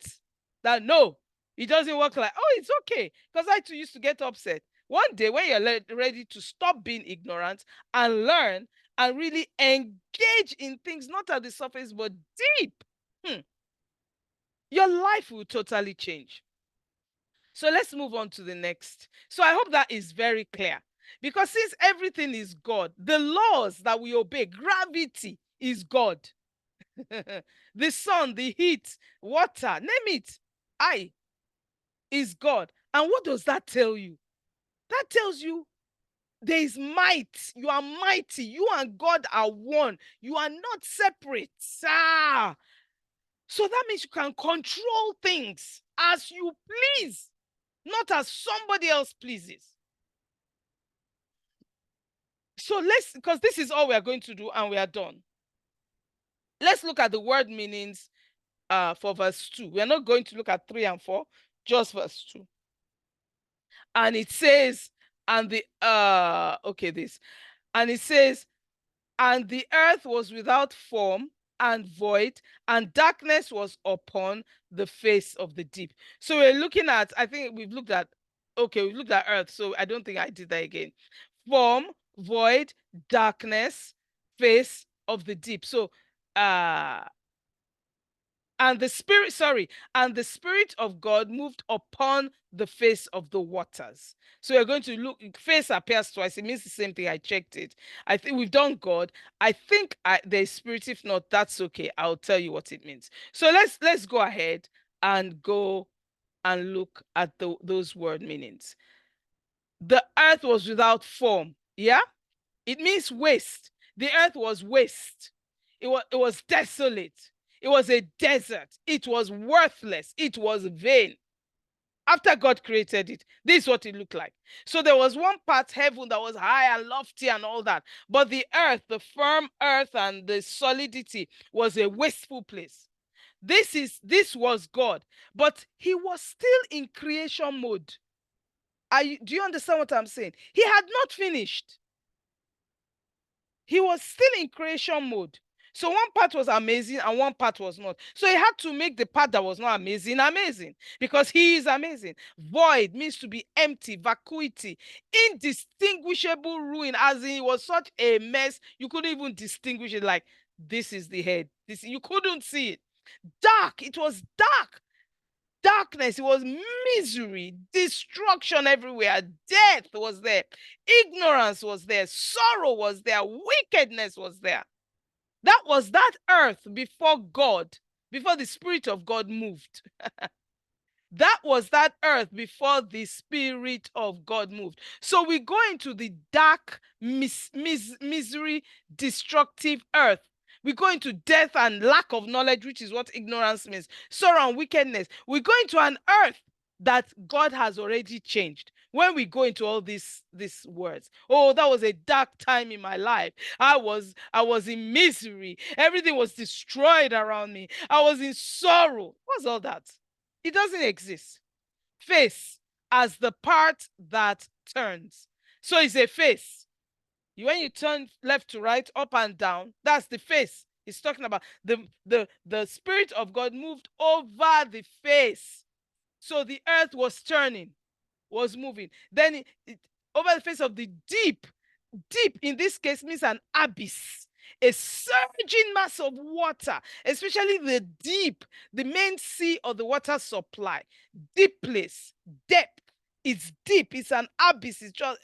that no, it doesn't work like, oh, it's okay. Because I too used to get upset. One day, when you're ready to stop being ignorant and learn and really engage in things, not at the surface, but deep, your life will totally change. So let's move on to the next. So I hope that is very clear. Because since everything is God, the laws that we obey, gravity is God. The sun, the heat, water, name it, I is God. And what does that tell you? That tells you there is might. You are mighty. You and God are one. You are not separate. So that means you can control things as you please, not as somebody else pleases. So because this is all we are going to do and we are done. Let's look at the word meanings for verse 2. We are not going to look at 3 and 4, just verse 2. And it says, and it says, and the earth was without form and void, and darkness was upon the face of the deep. So we're looking at, I think we've looked at earth, so I don't think I did that again. Form, void, darkness, face of the deep. So and the spirit of God moved upon the face of the waters. So we're going to look, face appears twice. It means the same thing. I checked it. I think we've done God. I think there's spirit. If not, that's okay. I'll tell you what it means. So let's go ahead and go and look at those word meanings. The earth was without form. Yeah, it means waste. The earth was waste. It was desolate. It was a desert. It was worthless. It was vain. After God created it, this is what it looked like. So there was one part, heaven, that was high and lofty and all that. But the earth, the firm earth and the solidity, was a wasteful place. This was God, but he was still in creation mode. Do you understand what I'm saying? He had not finished. He was still in creation mode. So one part was amazing and one part was not. So he had to make the part that was not amazing amazing, because he is amazing. Void means to be empty, vacuity, indistinguishable ruin, as in it was such a mess you couldn't even distinguish it. Like, this is the head. You couldn't see it. Dark, it was dark. Darkness, it was misery, destruction everywhere. Death was there. Ignorance was there. Sorrow was there. Wickedness was there. That was that earth before God, before the Spirit of God moved. That was that earth before the Spirit of God moved. So we go into the dark, misery, destructive earth. We go into death and lack of knowledge, which is what ignorance means, sorrow and wickedness. We go into an earth that God has already changed. When we go into all these words, oh, that was a dark time in my life. I was in misery. Everything was destroyed around me. I was in sorrow. What's all that? It doesn't exist. Face as the part that turns. So it's a face. When you turn left to right, up and down, that's the face. It's talking about the Spirit of God moved over the face. So the earth was turning, was moving. Then over the face of the deep. Deep in this case means an abyss, a surging mass of water, especially the deep, the main sea or the water supply. Deep place, depth. It's deep. It's an abyss. It's just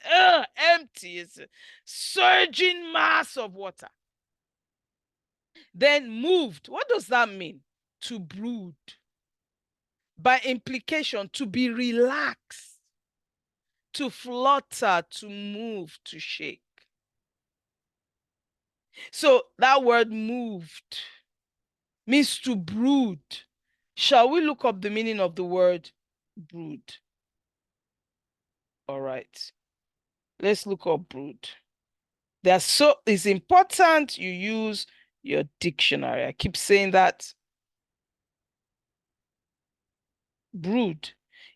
empty. It's a surging mass of water. Then moved. What does that mean? To brood. By implication, to be relaxed, to flutter, to move, to shake. So that word moved means to brood. Shall we look up the meaning of the word brood? All right. Let's look up brood. It's important you use your dictionary. I keep saying that. Brood.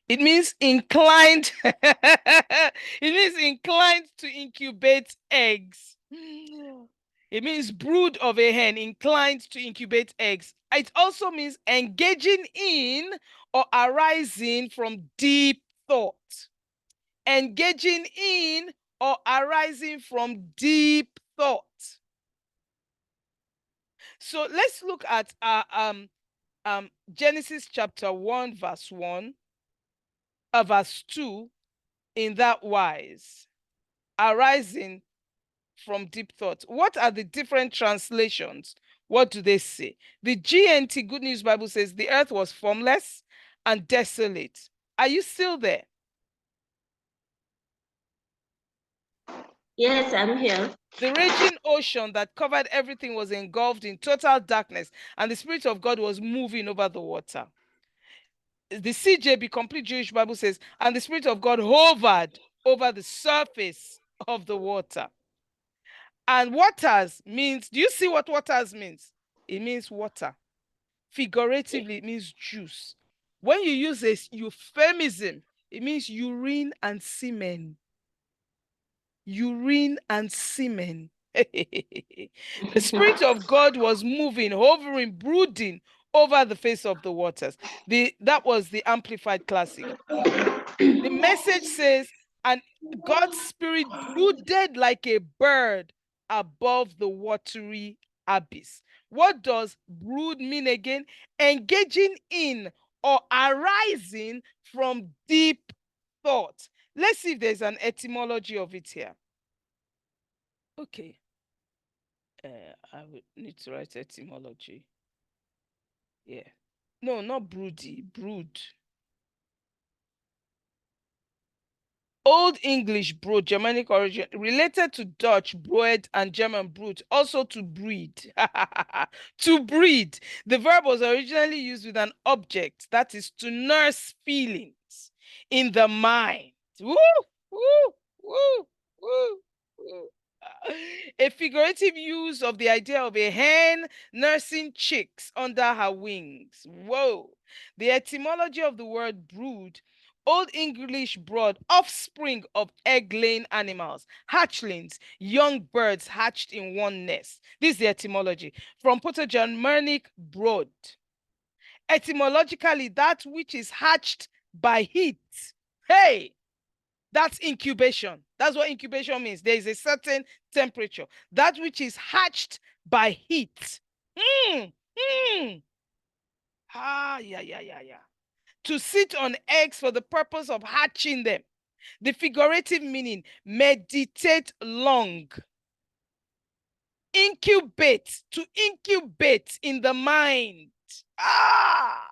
It means inclined. It means inclined to incubate eggs. It means brood of a hen inclined to incubate eggs. It also means engaging in or arising from deep thought. Engaging in or arising from deep thought. So let's look at Genesis chapter 1, verse 1, verse 2, in that wise, arising from deep thought. What are the different translations? What do they say? The GNT, Good News Bible, says the earth was formless and desolate. Are you still there? Yes, I'm here. The raging ocean that covered everything was engulfed in total darkness, and the Spirit of God was moving over the water. The CJB, Complete Jewish Bible, says, and the Spirit of God hovered over the surface of the water. And waters means, do you see what waters means? It means water. Figuratively, it means juice. When you use a euphemism, it means urine and semen. Urine and semen. The Spirit of God was moving, hovering, brooding over the face of the waters. That was the Amplified Classic. The Message says, and God's Spirit brooded like a bird above the watery abyss. What does brood mean again? Engaging in or arising from deep thought. Let's see if there's an etymology of it here. Okay. I would need to write etymology. Yeah. No, not broody, brood. Old English brood, Germanic origin, related to Dutch broed and German brood, also to breed. To breed. The verb was originally used with an object, that is to nurse feelings in the mind. Woo, woo, woo, woo, woo. A figurative use of the idea of a hen nursing chicks under her wings. Whoa. The etymology of the word brood, Old English brood, offspring of egg-laying animals, hatchlings, young birds hatched in one nest. This is the etymology. From Proto-Germanic brood. Etymologically, that which is hatched by heat. Hey, that's incubation. That's what incubation means. There is a certain temperature. That which is hatched by heat. Yeah, yeah, yeah, yeah. To sit on eggs for the purpose of hatching them. The figurative meaning, meditate long. Incubate, to incubate in the mind. Ah!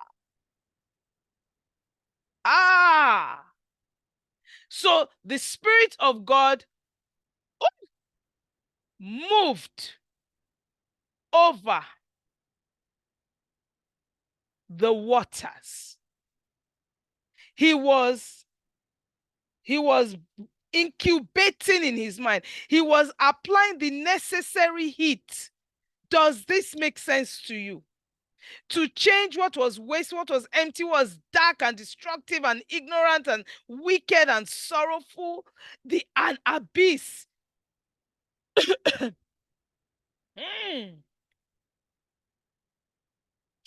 Ah, so the Spirit of God moved over the waters. He was he was incubating in his mind. He was applying the necessary heat. Does this make sense to you? To change what was waste, what was empty, was dark and destructive and ignorant and wicked and sorrowful, an abyss. Mm,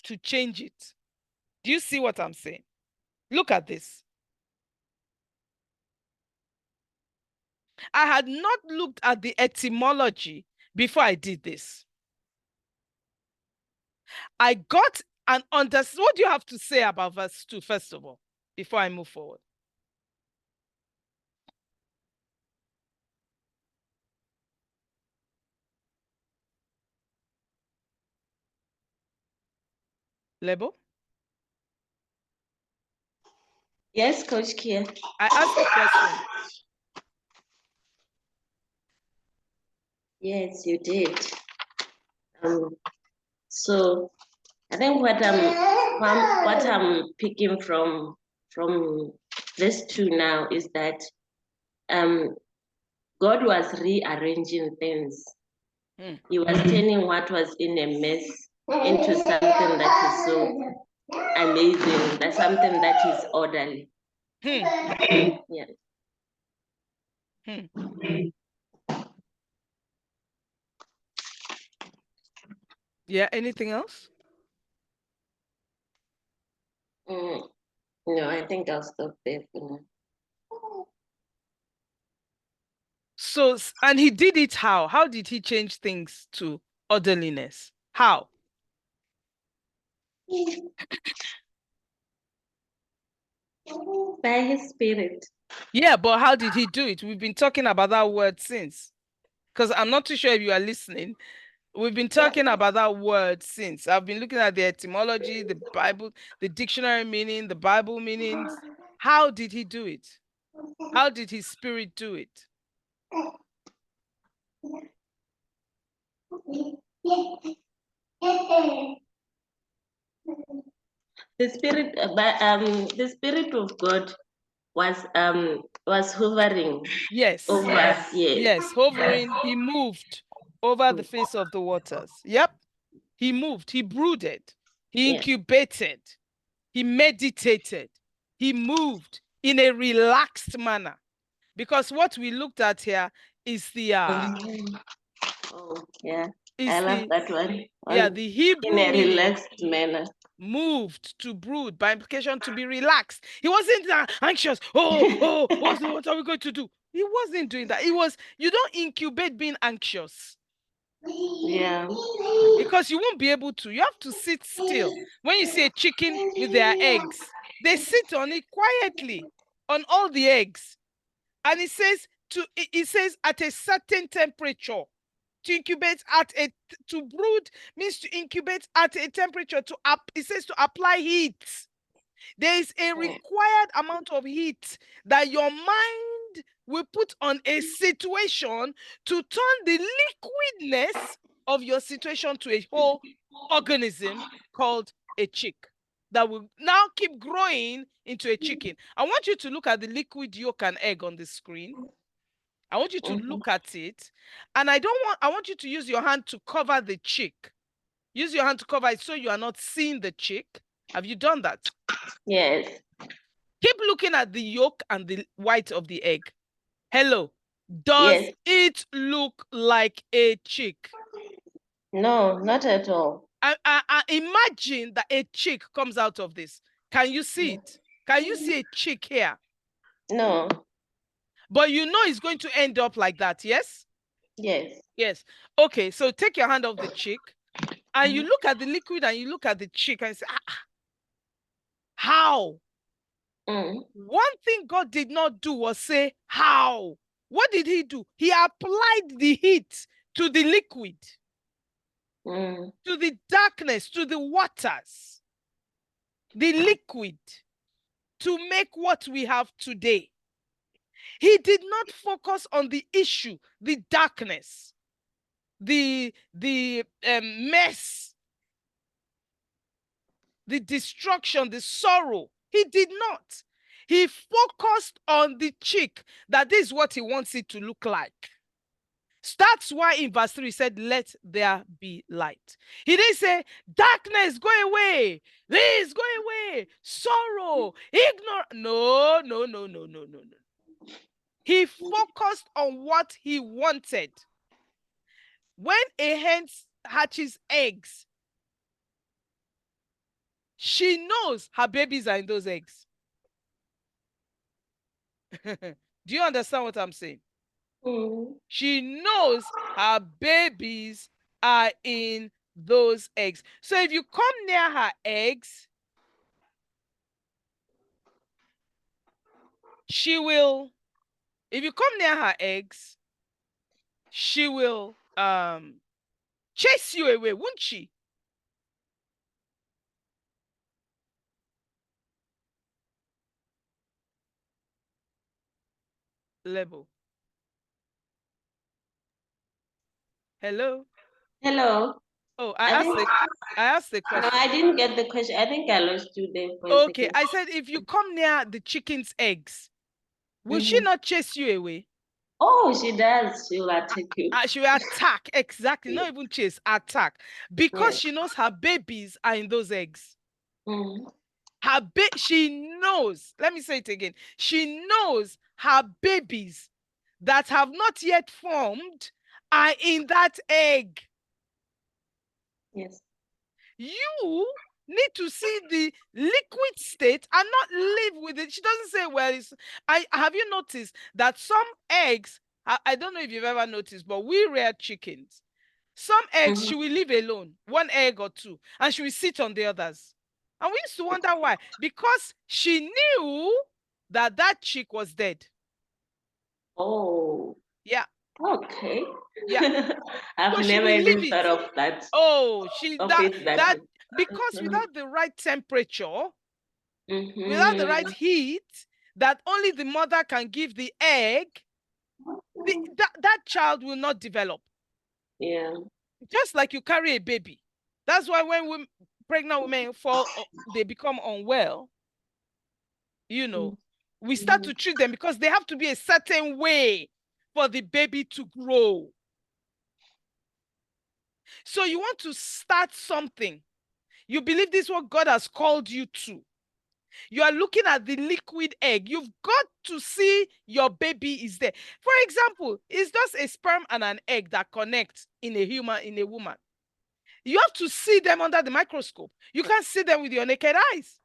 to change it. Do you see what I'm saying? Look at this. I had not looked at the etymology before I did this. I got an understanding. What do you have to say about verse 2, first of all, before I move forward? Lebo? Yes, Coach Kia. I asked a question. Yes, you did. So I think what I'm picking from this two now is that God was rearranging things. He was turning what was in a mess into something that is so amazing, that something that is orderly. Yeah. Yeah, anything else? No, I think I'll stop there for now. So, and he did it how? How did he change things to orderliness? How? By his spirit. Yeah, but how did he do it? We've been talking about that word since. Because I'm not too sure if you are listening. We've been talking about that word since. I've been looking at the etymology, the Bible, the dictionary meaning, the Bible meanings. How did he do it? How did his spirit do it? The spirit of God was hovering Yes. over. Yes. Yes. Hovering, he moved over the face of the waters. Yep. He moved, he brooded, he Yeah. incubated, he meditated, he moved in a relaxed manner. Because what we looked at here is the Oh, yeah. I is love the that one. the In Hebrew a meaning relaxed manner. moved to brood, by implication to be relaxed. He wasn't anxious. Oh, what are we going to do? He wasn't doing that. It was, you don't incubate being anxious Yeah. because you won't be able to. You have to sit still. When you see a chicken with their eggs, they sit on it quietly, on all the eggs. And it says at a certain temperature. To incubate to brood means to incubate at a temperature it says to apply heat. There is a required amount of heat that your mind will put on a situation to turn the liquidness of your situation to a whole organism called a chick that will now keep growing into a chicken. I want you to look at the liquid yolk and egg on the screen. I want you to look at it, and I want you to use your hand to cover the chick. Use your hand to cover it so you are not seeing the chick. Have you done that? Yes. Keep looking at the yolk and the white of the egg. Hello. Does Yes. it look like a chick? No, not at all. Imagine that a chick comes out of this. Can you see it? Can you see a chick here? No. But you know it's going to end up like that, yes? Yes. Yes. Okay, so take your hand off the chick and you look at the liquid and you look at the chick and say, how? One thing God did not do was say, how? What did he do? He applied the heat to the liquid, to the darkness, to the waters, the liquid. to make what we have today. He did not focus on the issue, the darkness, the mess, the destruction, the sorrow. He did not. He focused on the chick, that is what he wants it to look like. That's why in verse 3 he said, let there be light. He didn't say, darkness, go away. This, go away. Sorrow, ignore. No, no, no, no, no, no, no. He focused on what he wanted. When a hen hatches eggs, she knows her babies are in those eggs. Do you understand what I'm saying? She knows her babies are in those eggs. So if you come near her eggs, she will, if you come near her eggs, she will chase you away, won't she? Level. Hello? Hello. Oh, I think I asked the no, question. I didn't get the question. I think I lost you there for a Okay, second. I said if you come near the chicken's eggs, will she not chase you away? Oh, she does. She will attack you. She will attack, exactly. Not even chase, attack. Because Yes. she knows her babies are in those eggs. Mm. She knows, let me say it again. She knows her babies that have not yet formed are in that egg. Yes. You need to see the liquid state and not live with it. She doesn't say, well, I have you noticed that some eggs, I don't know if you've ever noticed, but we rear chickens. Some eggs she will leave alone, one egg or two, and she will sit on the others. And we used to wonder why. Because she knew that that chick was dead. Oh. Yeah. Okay. Yeah. I've So she never will leave even it. thought of that. Oh, Of it that that way. because without the right temperature, without the right Mm-hmm. heat, that only the mother can give the egg, that child will not develop. Yeah. Just like you carry a baby. That's why when pregnant women fall, they become unwell, we start Mm-hmm. to treat them because they have to be a certain way for the baby to grow. So you want to start something. You believe this is what God has called you to. You are looking at the liquid egg. You've got to see your baby is there. For example, it's just a sperm and an egg that connect in a woman. You have to see them under the microscope. You can't see them with your naked eyes.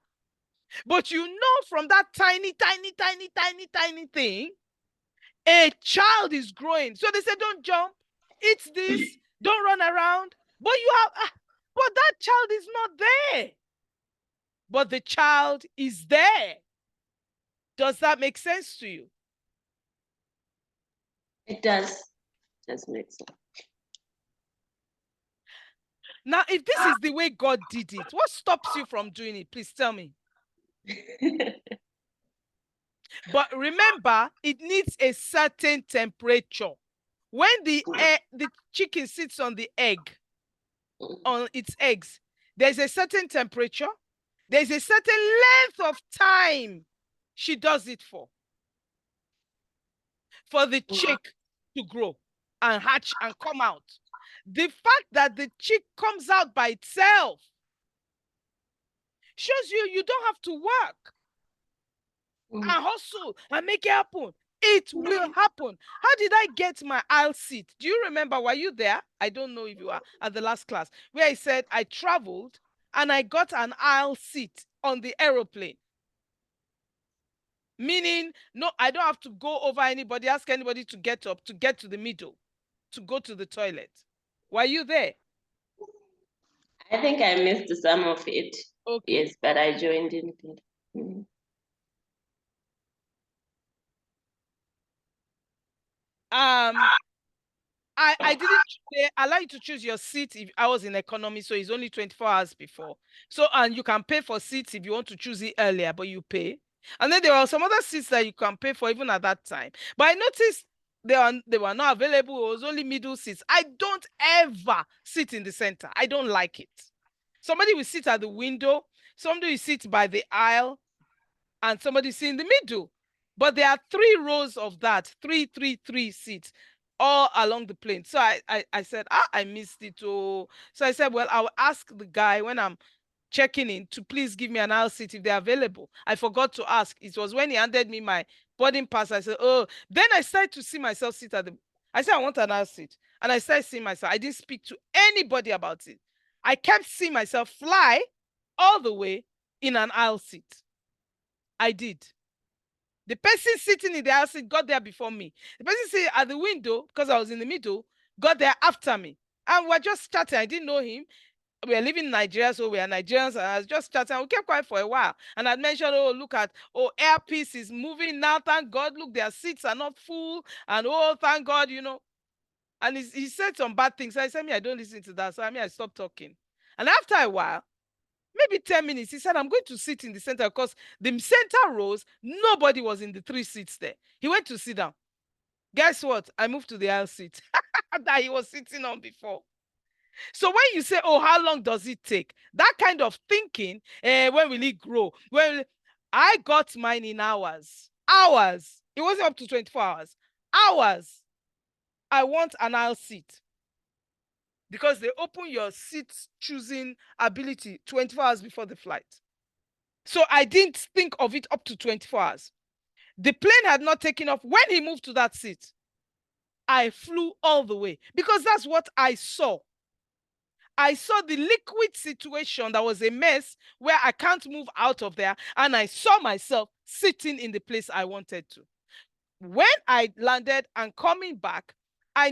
But you know from that tiny, tiny, tiny, tiny, tiny thing, a child is growing. So they say, don't jump, eat this, don't run around. But that child is not there. But the child is there. Does that make sense to you? It does. Does make sense. Now, if this is the way God did it, what stops you from doing it? Please tell me. But remember, it needs a certain temperature. When the chicken sits on the egg, on its eggs, there's a certain temperature, there's a certain length of time she does it for the chick to grow and hatch and come out. The fact that the chick comes out by itself shows you don't have to work and hustle and make it happen. It will happen. How did I get my aisle seat? Do you remember? Were you there? I don't know if you are at the last class where I said I traveled and I got an aisle seat on the aeroplane. Meaning, no, I don't have to go over anybody, ask anybody to get up, to get to the middle, to go to the toilet. Were you there? I think I missed some of it. Okay. Yes, but I joined in. Mm-hmm. I didn't allow you to choose your seat if I was in economy, so it's only 24 hours before. So, and you can pay for seats if you want to choose it earlier, but you pay. And then there were some other seats that you can pay for even at that time. But I noticed they were not available. It was only middle seats. I don't ever sit in the center. I don't like it. Somebody will sit at the window, somebody will sit by the aisle, and somebody sit in the middle. But there are 3 rows of that, three seats all along the plane. So I said, I missed it. Oh, so I said, well, I'll ask the guy when I'm checking in to please give me an aisle seat if they're available. I forgot to ask. It was when he handed me my boarding pass. I said, oh, then I started to see myself sit at the. I said, I want an aisle seat. And I started seeing myself. I didn't speak to anybody about it. I kept seeing myself fly all the way in an aisle seat. I did. The person sitting in the aisle seat got there before me. The person sitting at the window, because I was in the middle, got there after me. And we're just chatting. I didn't know him. We are living in Nigeria, so we are Nigerians, and I was just chatting. We kept quiet for a while, and I mentioned, "Oh, look at, oh, Airpiece is moving now. Thank God. Look, their seats are not full, and oh, thank God, you know." And he said some bad things. I said, "Me, I don't listen to that." So I stopped talking. And after a while, maybe 10 minutes, he said, "I'm going to sit in the center because the center rows, nobody was in the 3 seats there." He went to sit down. Guess what? I moved to the aisle seat that he was sitting on before. So when you say, "Oh, how long does it take?" That kind of thinking, when will it grow? Well, I got mine in hours. Hours. It wasn't up to 24 hours. Hours. I want an aisle seat because they open your seat choosing ability 24 hours before the flight. So I didn't think of it up to 24 hours. The plane had not taken off when he moved to that seat. I flew all the way because that's what I saw. I saw the liquid situation that was a mess where I can't move out of there, and I saw myself sitting in the place I wanted to. When I landed and coming back, I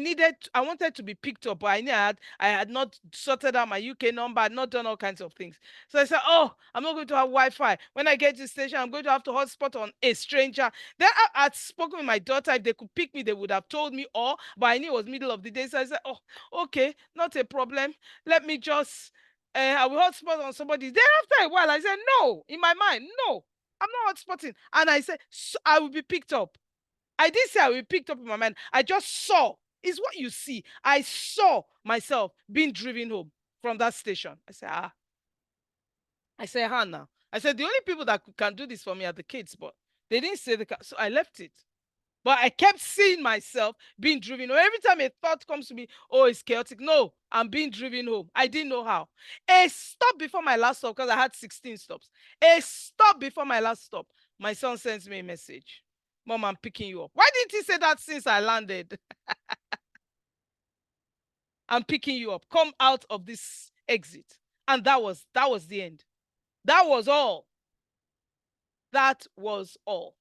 wanted to be picked up, but I had not sorted out my UK number, I had not done all kinds of things. So I said, "Oh, I'm not going to have Wi-Fi. When I get to the station, I'm going to have to hotspot on a stranger." Then I had spoken with my daughter. If they could pick me, they would have told me all, but I knew it was middle of the day. So I said, "Oh, okay, not a problem. Let me just I will hotspot on somebody." Then after a while, I said, "No," in my mind, "No, I'm not hotspotting." And I said, "So I will be picked up." I didn't say I will be picked up in my mind. I just saw. It's what you see. I saw myself being driven home from that station. I said, ah. I said, Hannah. I said, the only people that can do this for me are the kids, but they didn't say the car. So I left it. But I kept seeing myself being driven home. Every time a thought comes to me, "Oh, it's chaotic." No, I'm being driven home. I didn't know how. A stop before my last stop, because I had 16 stops. A stop before my last stop. My son sends me a message. "Mom, I'm picking you up." Why didn't he say that since I landed? "I'm picking you up. Come out of this exit." And that was the end. That was all. That was all.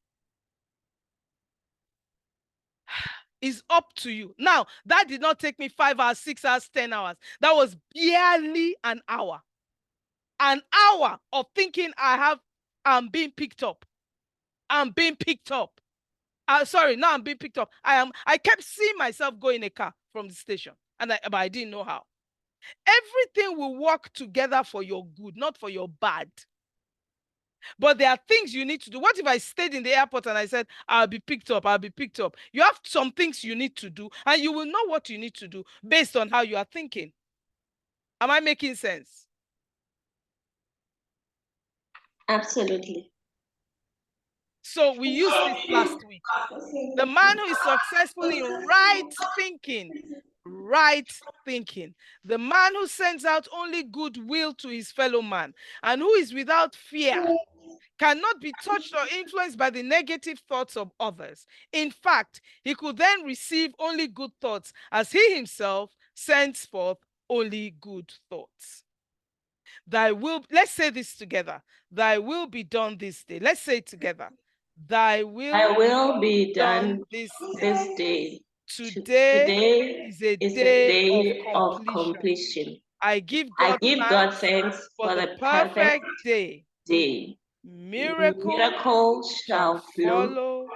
Is up to you. Now, that did not take me 5 hours, 6 hours, 10 hours. That was barely an hour. An hour of thinking I'm being picked up. I'm being picked up. Sorry, now I'm being picked up. I kept seeing myself go in a car from the station. But I didn't know how. Everything will work together for your good, not for your bad. But there are things you need to do. What if I stayed in the airport and I said, "I'll be picked up, I'll be picked up"? You have some things you need to do, and you will know what you need to do based on how you are thinking. Am I making sense? Absolutely. So we used this last week. The man who is successful in right thinking, right thinking. The man who sends out only goodwill to his fellow man and who is without fear cannot be touched or influenced by the negative thoughts of others. In fact, he could then receive only good thoughts as he himself sends forth only good thoughts. Let's say this together. Thy will be done this day. Let's say it together. Thy I will will be done done this day. this day. Today Today is a is a day of day of completion. completion. I give I God give God thanks thanks for for the the perfect perfect day. day. Miracle Miracle shall shall follow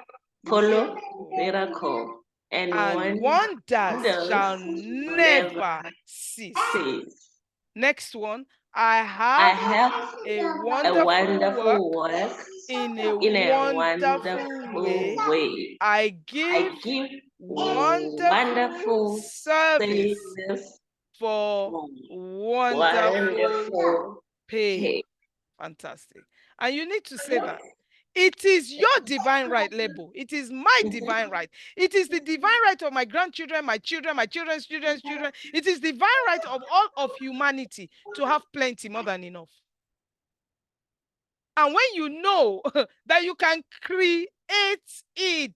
follow miracle, miracle, and and wonders shall wonders never never cease. cease. Next one, I I have have a a wonderful wonderful work work in a in a wonderful way. way. I I give give wonderful service service for for wonderful wonderful pay. pay. Fantastic. And you need to say that. It is your divine right, Lebo. It is my divine right. It is the divine right of my grandchildren, my children, my children's children's children. It is divine right of all of humanity to have plenty, more than enough. And when you know that you can create it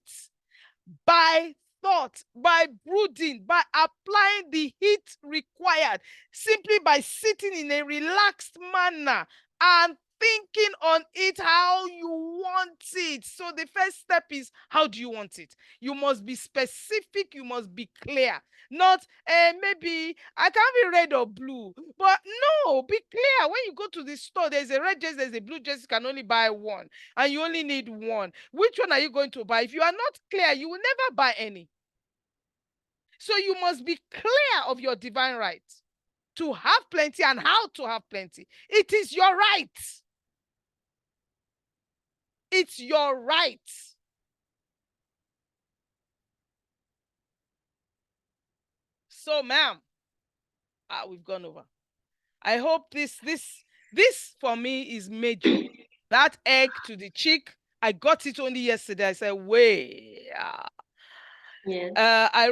by thought, by brooding, by applying the heat required, simply by sitting in a relaxed manner and thinking on it how you want it. So the first step is, how do you want it? You must be specific, you must be clear. Not maybe I can't be red or blue, but no, be clear. When you go to the store, there's a red dress, there's a blue dress, you can only buy one, and you only need one. Which one are you going to buy? If you are not clear, you will never buy any. So you must be clear of your divine right to have plenty and how to have plenty. It is your right. It's your right. So, ma'am, we've gone over. I hope this for me is major. That egg to the cheek, I got it only yesterday. I said, wait. Yes. I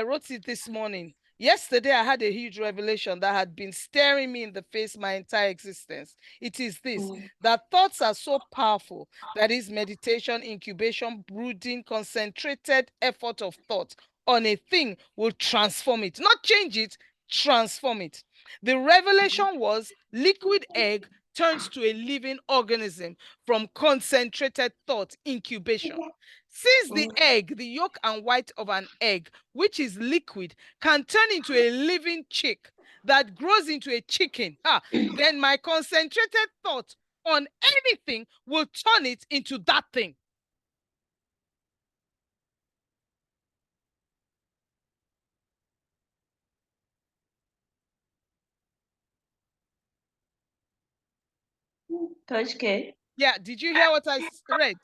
wrote it this morning. Yesterday, I had a huge revelation that had been staring me in the face my entire existence. It is this, that thoughts are so powerful. That is meditation, incubation, brooding, concentrated effort of thought on a thing will transform it. Not change it, transform it. The revelation was liquid egg turns to a living organism from concentrated thought, incubation. Since the egg, the yolk and white of an egg, which is liquid, can turn into a living chick that grows into a chicken, then my concentrated thought on anything will turn it into that thing. Coach K? Yeah, did you hear what I read?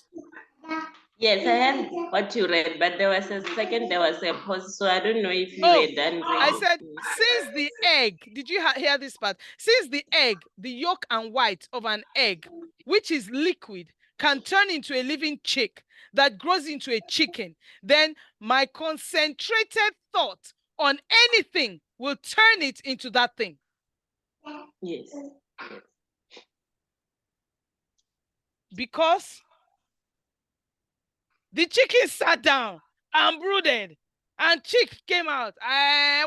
Yes, I heard what you read, but there was a second, there was a pause, so I don't know if you Oh, were done I reading. said, since the egg, did you hear this part? Since the egg, the yolk and white of an egg, which is liquid, can turn into a living chick that grows into a chicken, then my concentrated thought on anything will turn it into that thing. Yes. Because the chicken sat down and brooded, and chick came out.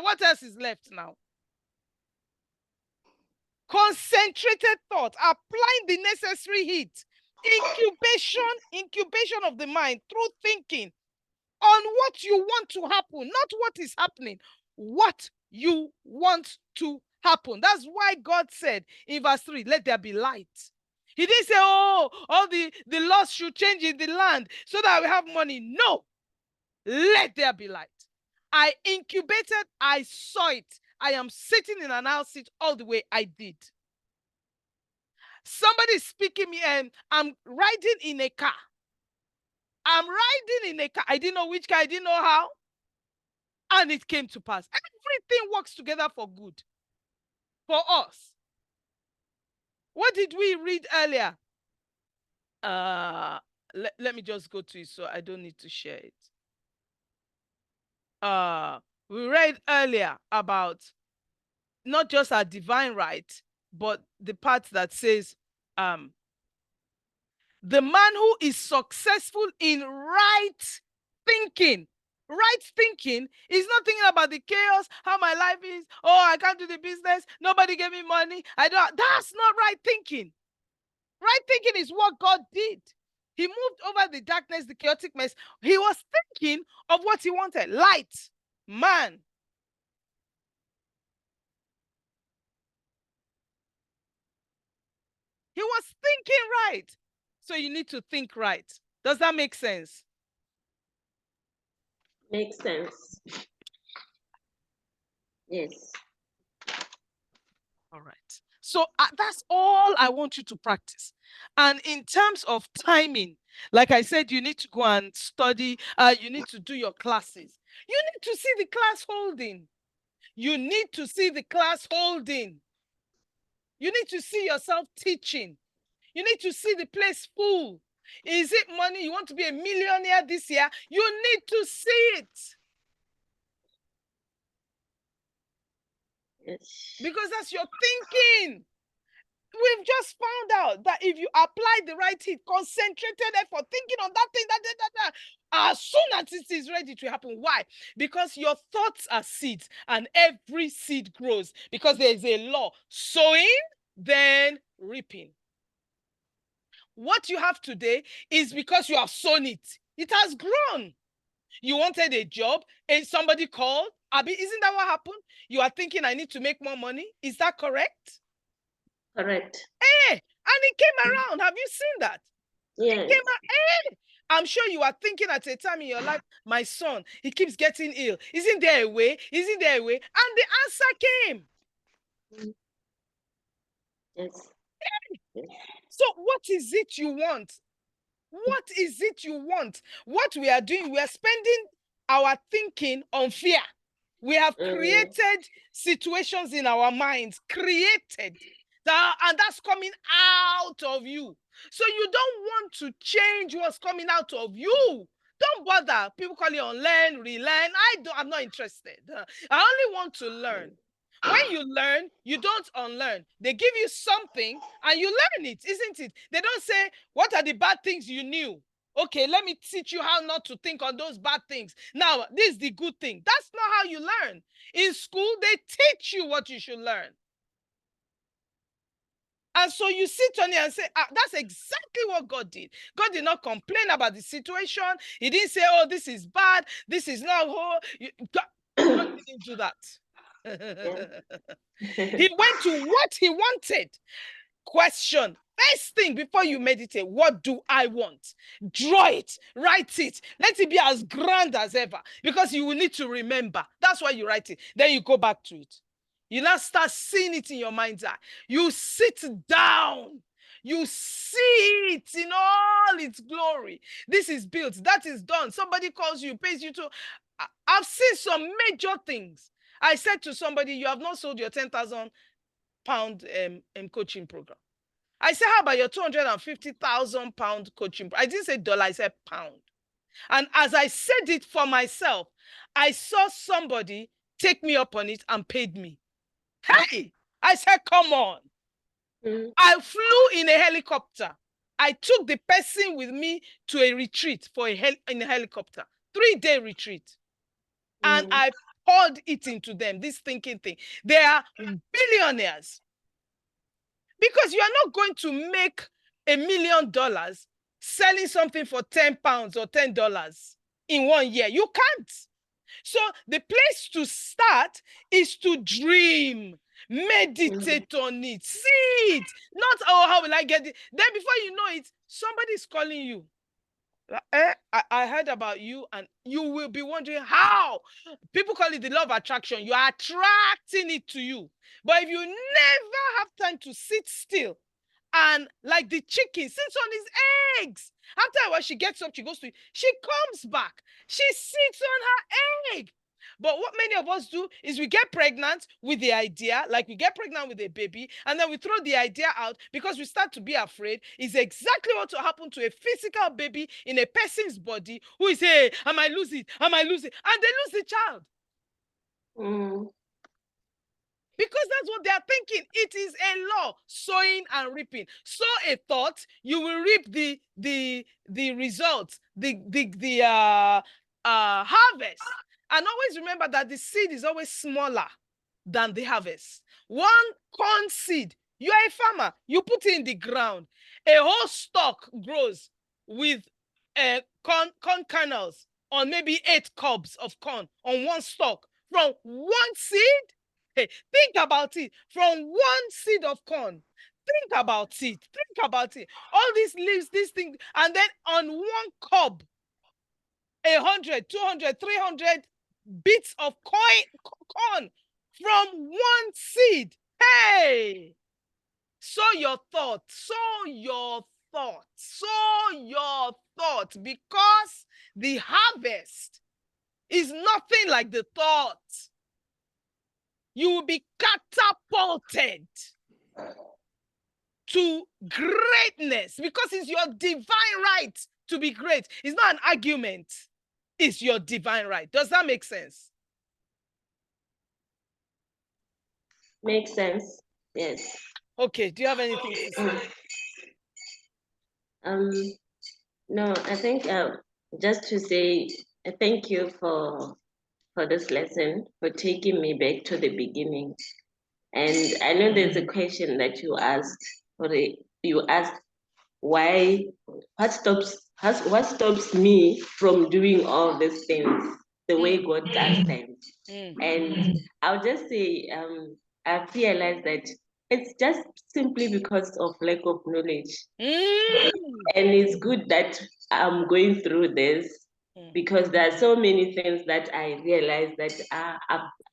What else is left now? Concentrated thought, applying the necessary heat, incubation of the mind through thinking on what you want to happen, not what is happening, what you want to happen. That's why God said in verse 3, let there be light. He didn't say, oh, all the laws should change in the land so that we have money. No, let there be light. I incubated, I saw it. I am sitting in an house seat all the way I did. Somebody is speaking me and I'm riding in a car. I'm riding in a car. I didn't know which car, I didn't know how. And it came to pass. Everything works together for good for us. What did we read earlier? Let me just go to it so I don't need to share it. We read earlier about not just our divine right, but the part that says, the man who is successful in right thinking. Right thinking is not thinking about the chaos, how my life is. Oh, I can't do the business. Nobody gave me money. I don't. That's not right thinking. Right thinking is what God did. He moved over the darkness, the chaotic mess. He was thinking of what he wanted. Light, man. He was thinking right. So you need to think right. Does that make sense? Makes sense. Yes. All right. So that's all I want you to practice. And in terms of timing, like I said, you need to go and study. You need to do your classes. You need to see the class holding. You need to see the class holding. You need to see yourself teaching. You need to see the place full. Is it money? You want to be a millionaire this year? You need to see it. Yes. Because that's your thinking. We've just found out that if you apply the right heat, concentrated effort, thinking on that thing, that, as soon as it is ready to happen. Why? Because your thoughts are seeds, and every seed grows. Because there is a law: sowing, then reaping. What you have today is because you have sown it. It has grown. You wanted a job and somebody called. Abi, isn't that what happened? You are thinking, I need to make more money. Is that correct? Correct. Hey, and it came around. Have you seen that? Yes. It came out. Hey, I'm sure you are thinking at a time in your life, my son, he keeps getting ill. Isn't there a way? Isn't there a way? And the answer came. Yes. Yes. So what is it you want? What is it you want? What we are doing, we are spending our thinking on fear. We have created situations in our minds, created that, and that's coming out of you. So you don't want to change what's coming out of you. Don't bother. People call it unlearn, relearn. I'm not interested. I only want to learn. When you learn, you don't unlearn. They give you something and you learn it, isn't it? They don't say, what are the bad things you knew? Okay, let me teach you how not to think on those bad things. Now, this is the good thing. That's not how you learn. In school, they teach you what you should learn. And so you sit on it and say, that's exactly what God did. God did not complain about the situation. He didn't say, oh, this is bad. This is not, God didn't do that. He went to what he wanted. Question. First thing before you meditate, what do I want? Draw it, write it. Let it be as grand as ever, because you will need to remember. That's why you write it. Then you go back to it. You now start seeing it in your mind's eye. You sit down. You see it in all its glory. This is built. That is done. Somebody calls you, pays you to. I've seen some major things. I said to somebody, you have not sold your 10,000 pound coaching program. I said, how about your 250,000 pound coaching? I didn't say dollar, I said pound. And as I said it for myself, I saw somebody take me up on it and paid me. Hey, I said, come on. I flew in a helicopter. I took the person with me to a retreat in a helicopter, 3-day retreat. And I poured it into them, this thinking thing. They are billionaires. Because you are not going to make $1 million selling something for 10 pounds or $10 in 1 year. You can't. So the place to start is to dream, meditate on it, see it. Not, oh, how will I get it? Then before you know it, somebody is calling you. I heard about you, and you will be wondering how. People call it the law of attraction. You are attracting it to you. But if you never have time to sit still and, like the chicken, sits on his eggs. After a while, she gets up, she goes to it. She comes back. She sits on her egg. But what many of us do is we get pregnant with the idea, like we get pregnant with a baby, and then we throw the idea out because we start to be afraid. Is exactly what will happen to a physical baby in a person's body who is, hey, I might lose it, I might lose it. And they lose the child. Because that's what they are thinking. It is a law, sowing and reaping. Sow a thought, you will reap the results, the harvest. And always remember that the seed is always smaller than the harvest. One corn seed, you are a farmer, you put it in the ground. A whole stalk grows with corn kernels on maybe 8 cobs of corn on one stalk from one seed. Hey, think about it. From one seed of corn, think about it. Think about it. All these leaves, these things, and then on one cob, 100, 200, 300 bits of corn from one seed. Hey, Sow your thoughts. Sow your thoughts. Sow your thoughts, because the harvest is nothing like the thought. You will be catapulted to greatness because it's your divine right to be great. It's not an argument. It's your divine right. Does that make sense? Makes sense. Yes. Okay. Do you have anything to say? Um, no, I think just to say thank you for this lesson, for taking me back to the beginning. And I know there's a question that you asked, or you asked why, what stops me from doing all these things the way God does them? And I'll just say, I've realized that it's just simply because of lack of knowledge. And it's good that I'm going through this because there are so many things that I realize that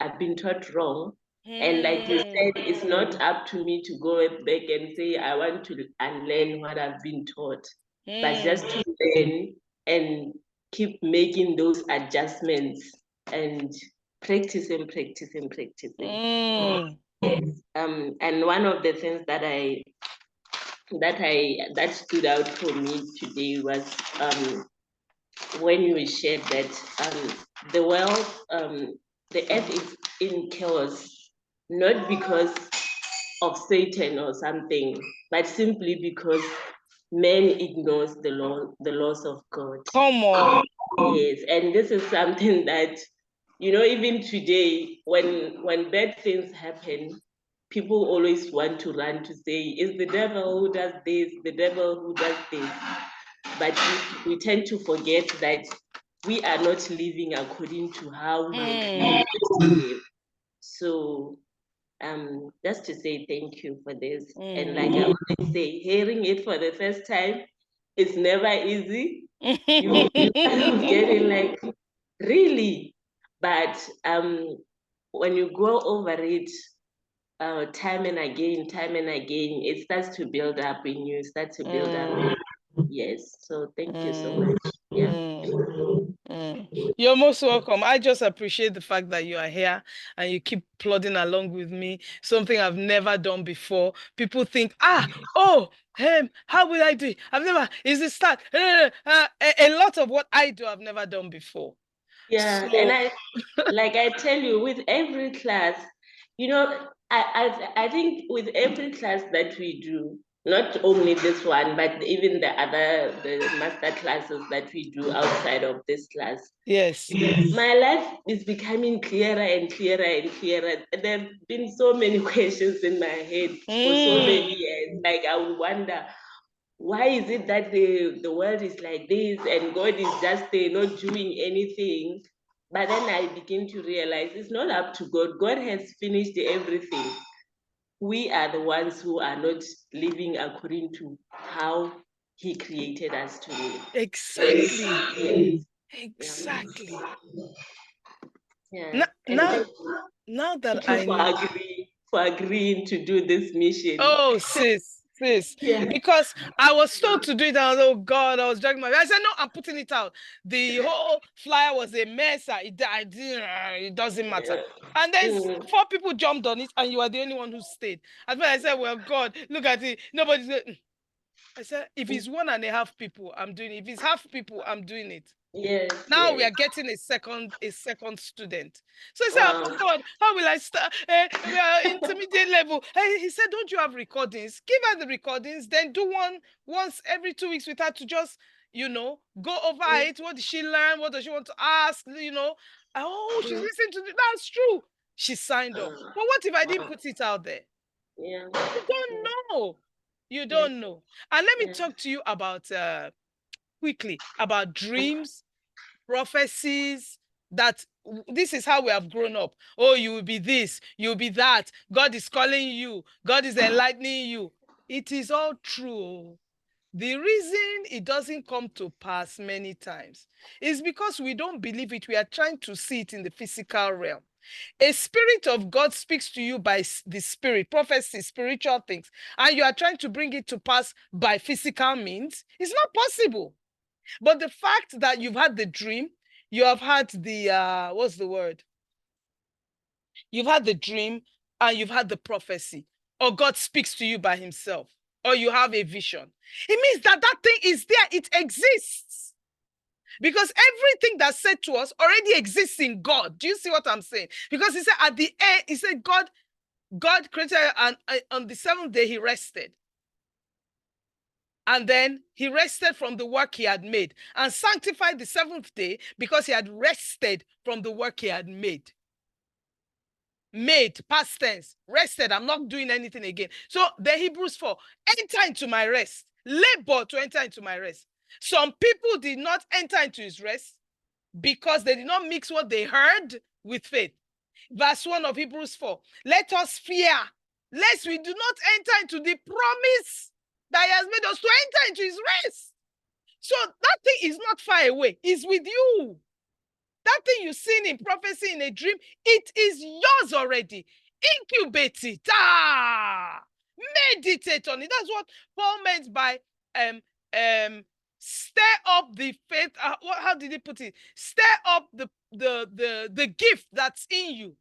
I've been taught wrong. And like you said, it's not up to me to go back and say, I want to unlearn what I've been taught, but just to learn and keep making those adjustments and practicing. And one of the things that stood out for me today was when you shared that the world, the earth is in chaos, not because of Satan or something, but simply because man ignores the laws of God. Come on. Yes, and this is something that, even today, when bad things happen, people always want to run to say, it's the devil who does this, the devil who does this. But we tend to forget that we are not living according to how we were created to live. So just to say thank you for this. And like I always say, hearing it for the first time is never easy. You kind of getting like, really? But when you go over it time and again, it starts to build up in you, starts to build up. Yes. So thank you so much. Yeah. You're most welcome. I just appreciate the fact that you are here and you keep plodding along with me, something I've never done before. People think, how will I do it? I've never, is it start? A lot of what I do, I've never done before. Yeah, and So, I tell you, with every class, I think with every class that we do, not only this one, but even the master classes that we do outside of this class, yes. my life is becoming clearer and clearer and clearer. There have been so many questions in my head for so many years. Like I would wonder, why is it that the world is like this and God is just there not doing anything? But then I begin to realize it's not up to God. God has finished everything. We are the ones who are not living according to how He created us to live. Exactly. Yes. Exactly. Yeah. Now, And now, now that thank you I know. for agreeing to do this mission. Oh, sis. Yeah. Because I was told to do it, and I was, oh God, I was dragging my. I said, no, I'm putting it out. The whole flyer was a mess. It doesn't matter. And then Mm, four people jumped on it, and you are the only one who stayed. And then I said, well, God, look at it. Nobody's. I said, if it's 1.5 people, I'm doing it. If it's half people, I'm doing it. yes, Now we yes. are getting a second student. So he said, Wow. oh God, how will I start? We are intermediate level. He said, don't you have recordings? Give her the recordings, then do one once every 2 weeks with her to just, go over it. What did she learn? What does she want to ask? Oh, she's listening to it. That's true. She signed up. But what if I didn't put it out there? Yeah. You don't know. You Yes. don't know. And let me Yeah. talk to you about quickly about dreams, prophecies, that this is how we have grown up. Oh, you will be this, you will be that. God is calling you, God is enlightening you. It is all true. The reason it doesn't come to pass many times is because we don't believe it. We are trying to see it in the physical realm. A spirit of God speaks to you by the spirit, prophecy, spiritual things, and you are trying to bring it to pass by physical means. It's not possible. But the fact that you've had the dream, you have had the, what's the word? You've had the dream and you've had the prophecy, or God speaks to you by himself, or you have a vision. It means that that thing is there. It exists. Because everything that's said to us already exists in God. Do you see what I'm saying? Because he said at the end, he said God created, and on the seventh day he rested. And then he rested from the work he had made and sanctified the seventh day because he had rested from the work he had made. Made, past tense, rested. I'm not doing anything again. So the Hebrews 4, enter into my rest. Labor to enter into my rest. Some people did not enter into his rest because they did not mix what they heard with faith. Verse 1 of Hebrews 4, let us fear, lest we do not enter into the promise that he has made us to enter into his rest. So that thing is not far away. It's with you. That thing you've seen in prophecy, in a dream, it is yours already. Incubate it. Meditate on it. That's what Paul meant by stir up the faith. How did he put it? Stir up the gift that's in you.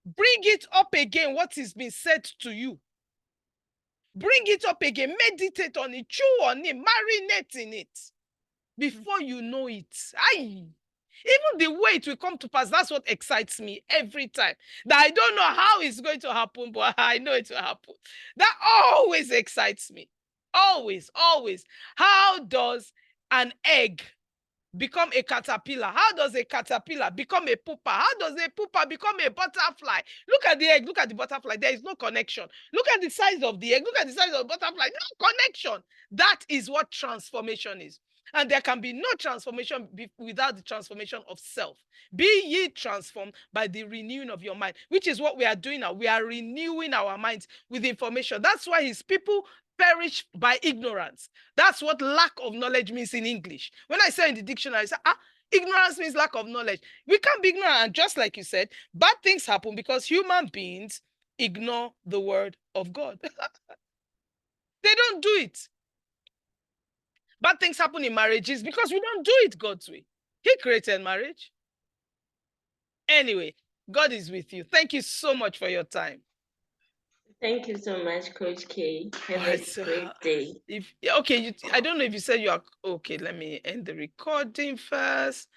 Bring it up again, what has been said to you. Bring it up again. Meditate on it. Chew on it. Marinate in it. Before you know it. Even the way it will come to pass, that's what excites me every time. That I don't know how it's going to happen, but I know it will happen. That always excites me. Always, always. How does an egg become a caterpillar? How does a caterpillar become a pupa? How does a pupa become a butterfly? Look at the egg, look at the butterfly. There is no connection. Look at the size of the egg, look at the size of the butterfly. No connection. That is what transformation is. And there can be no transformation without the transformation of self. Be ye transformed by the renewing of your mind, which is what we are doing now. We are renewing our minds with information. That's why his people perish by ignorance. That's what lack of knowledge means in English. When I say in the dictionary, I say, ignorance means lack of knowledge. We can't be ignorant. And just like you said, bad things happen because human beings ignore the word of God. They don't do it. Bad things happen in marriages because we don't do it God's way. He created marriage. Anyway, God is with you. Thank you so much for your time. Thank you so much, Coach K. Have All right, a great day. I don't know if you said you are okay. Let me end the recording first.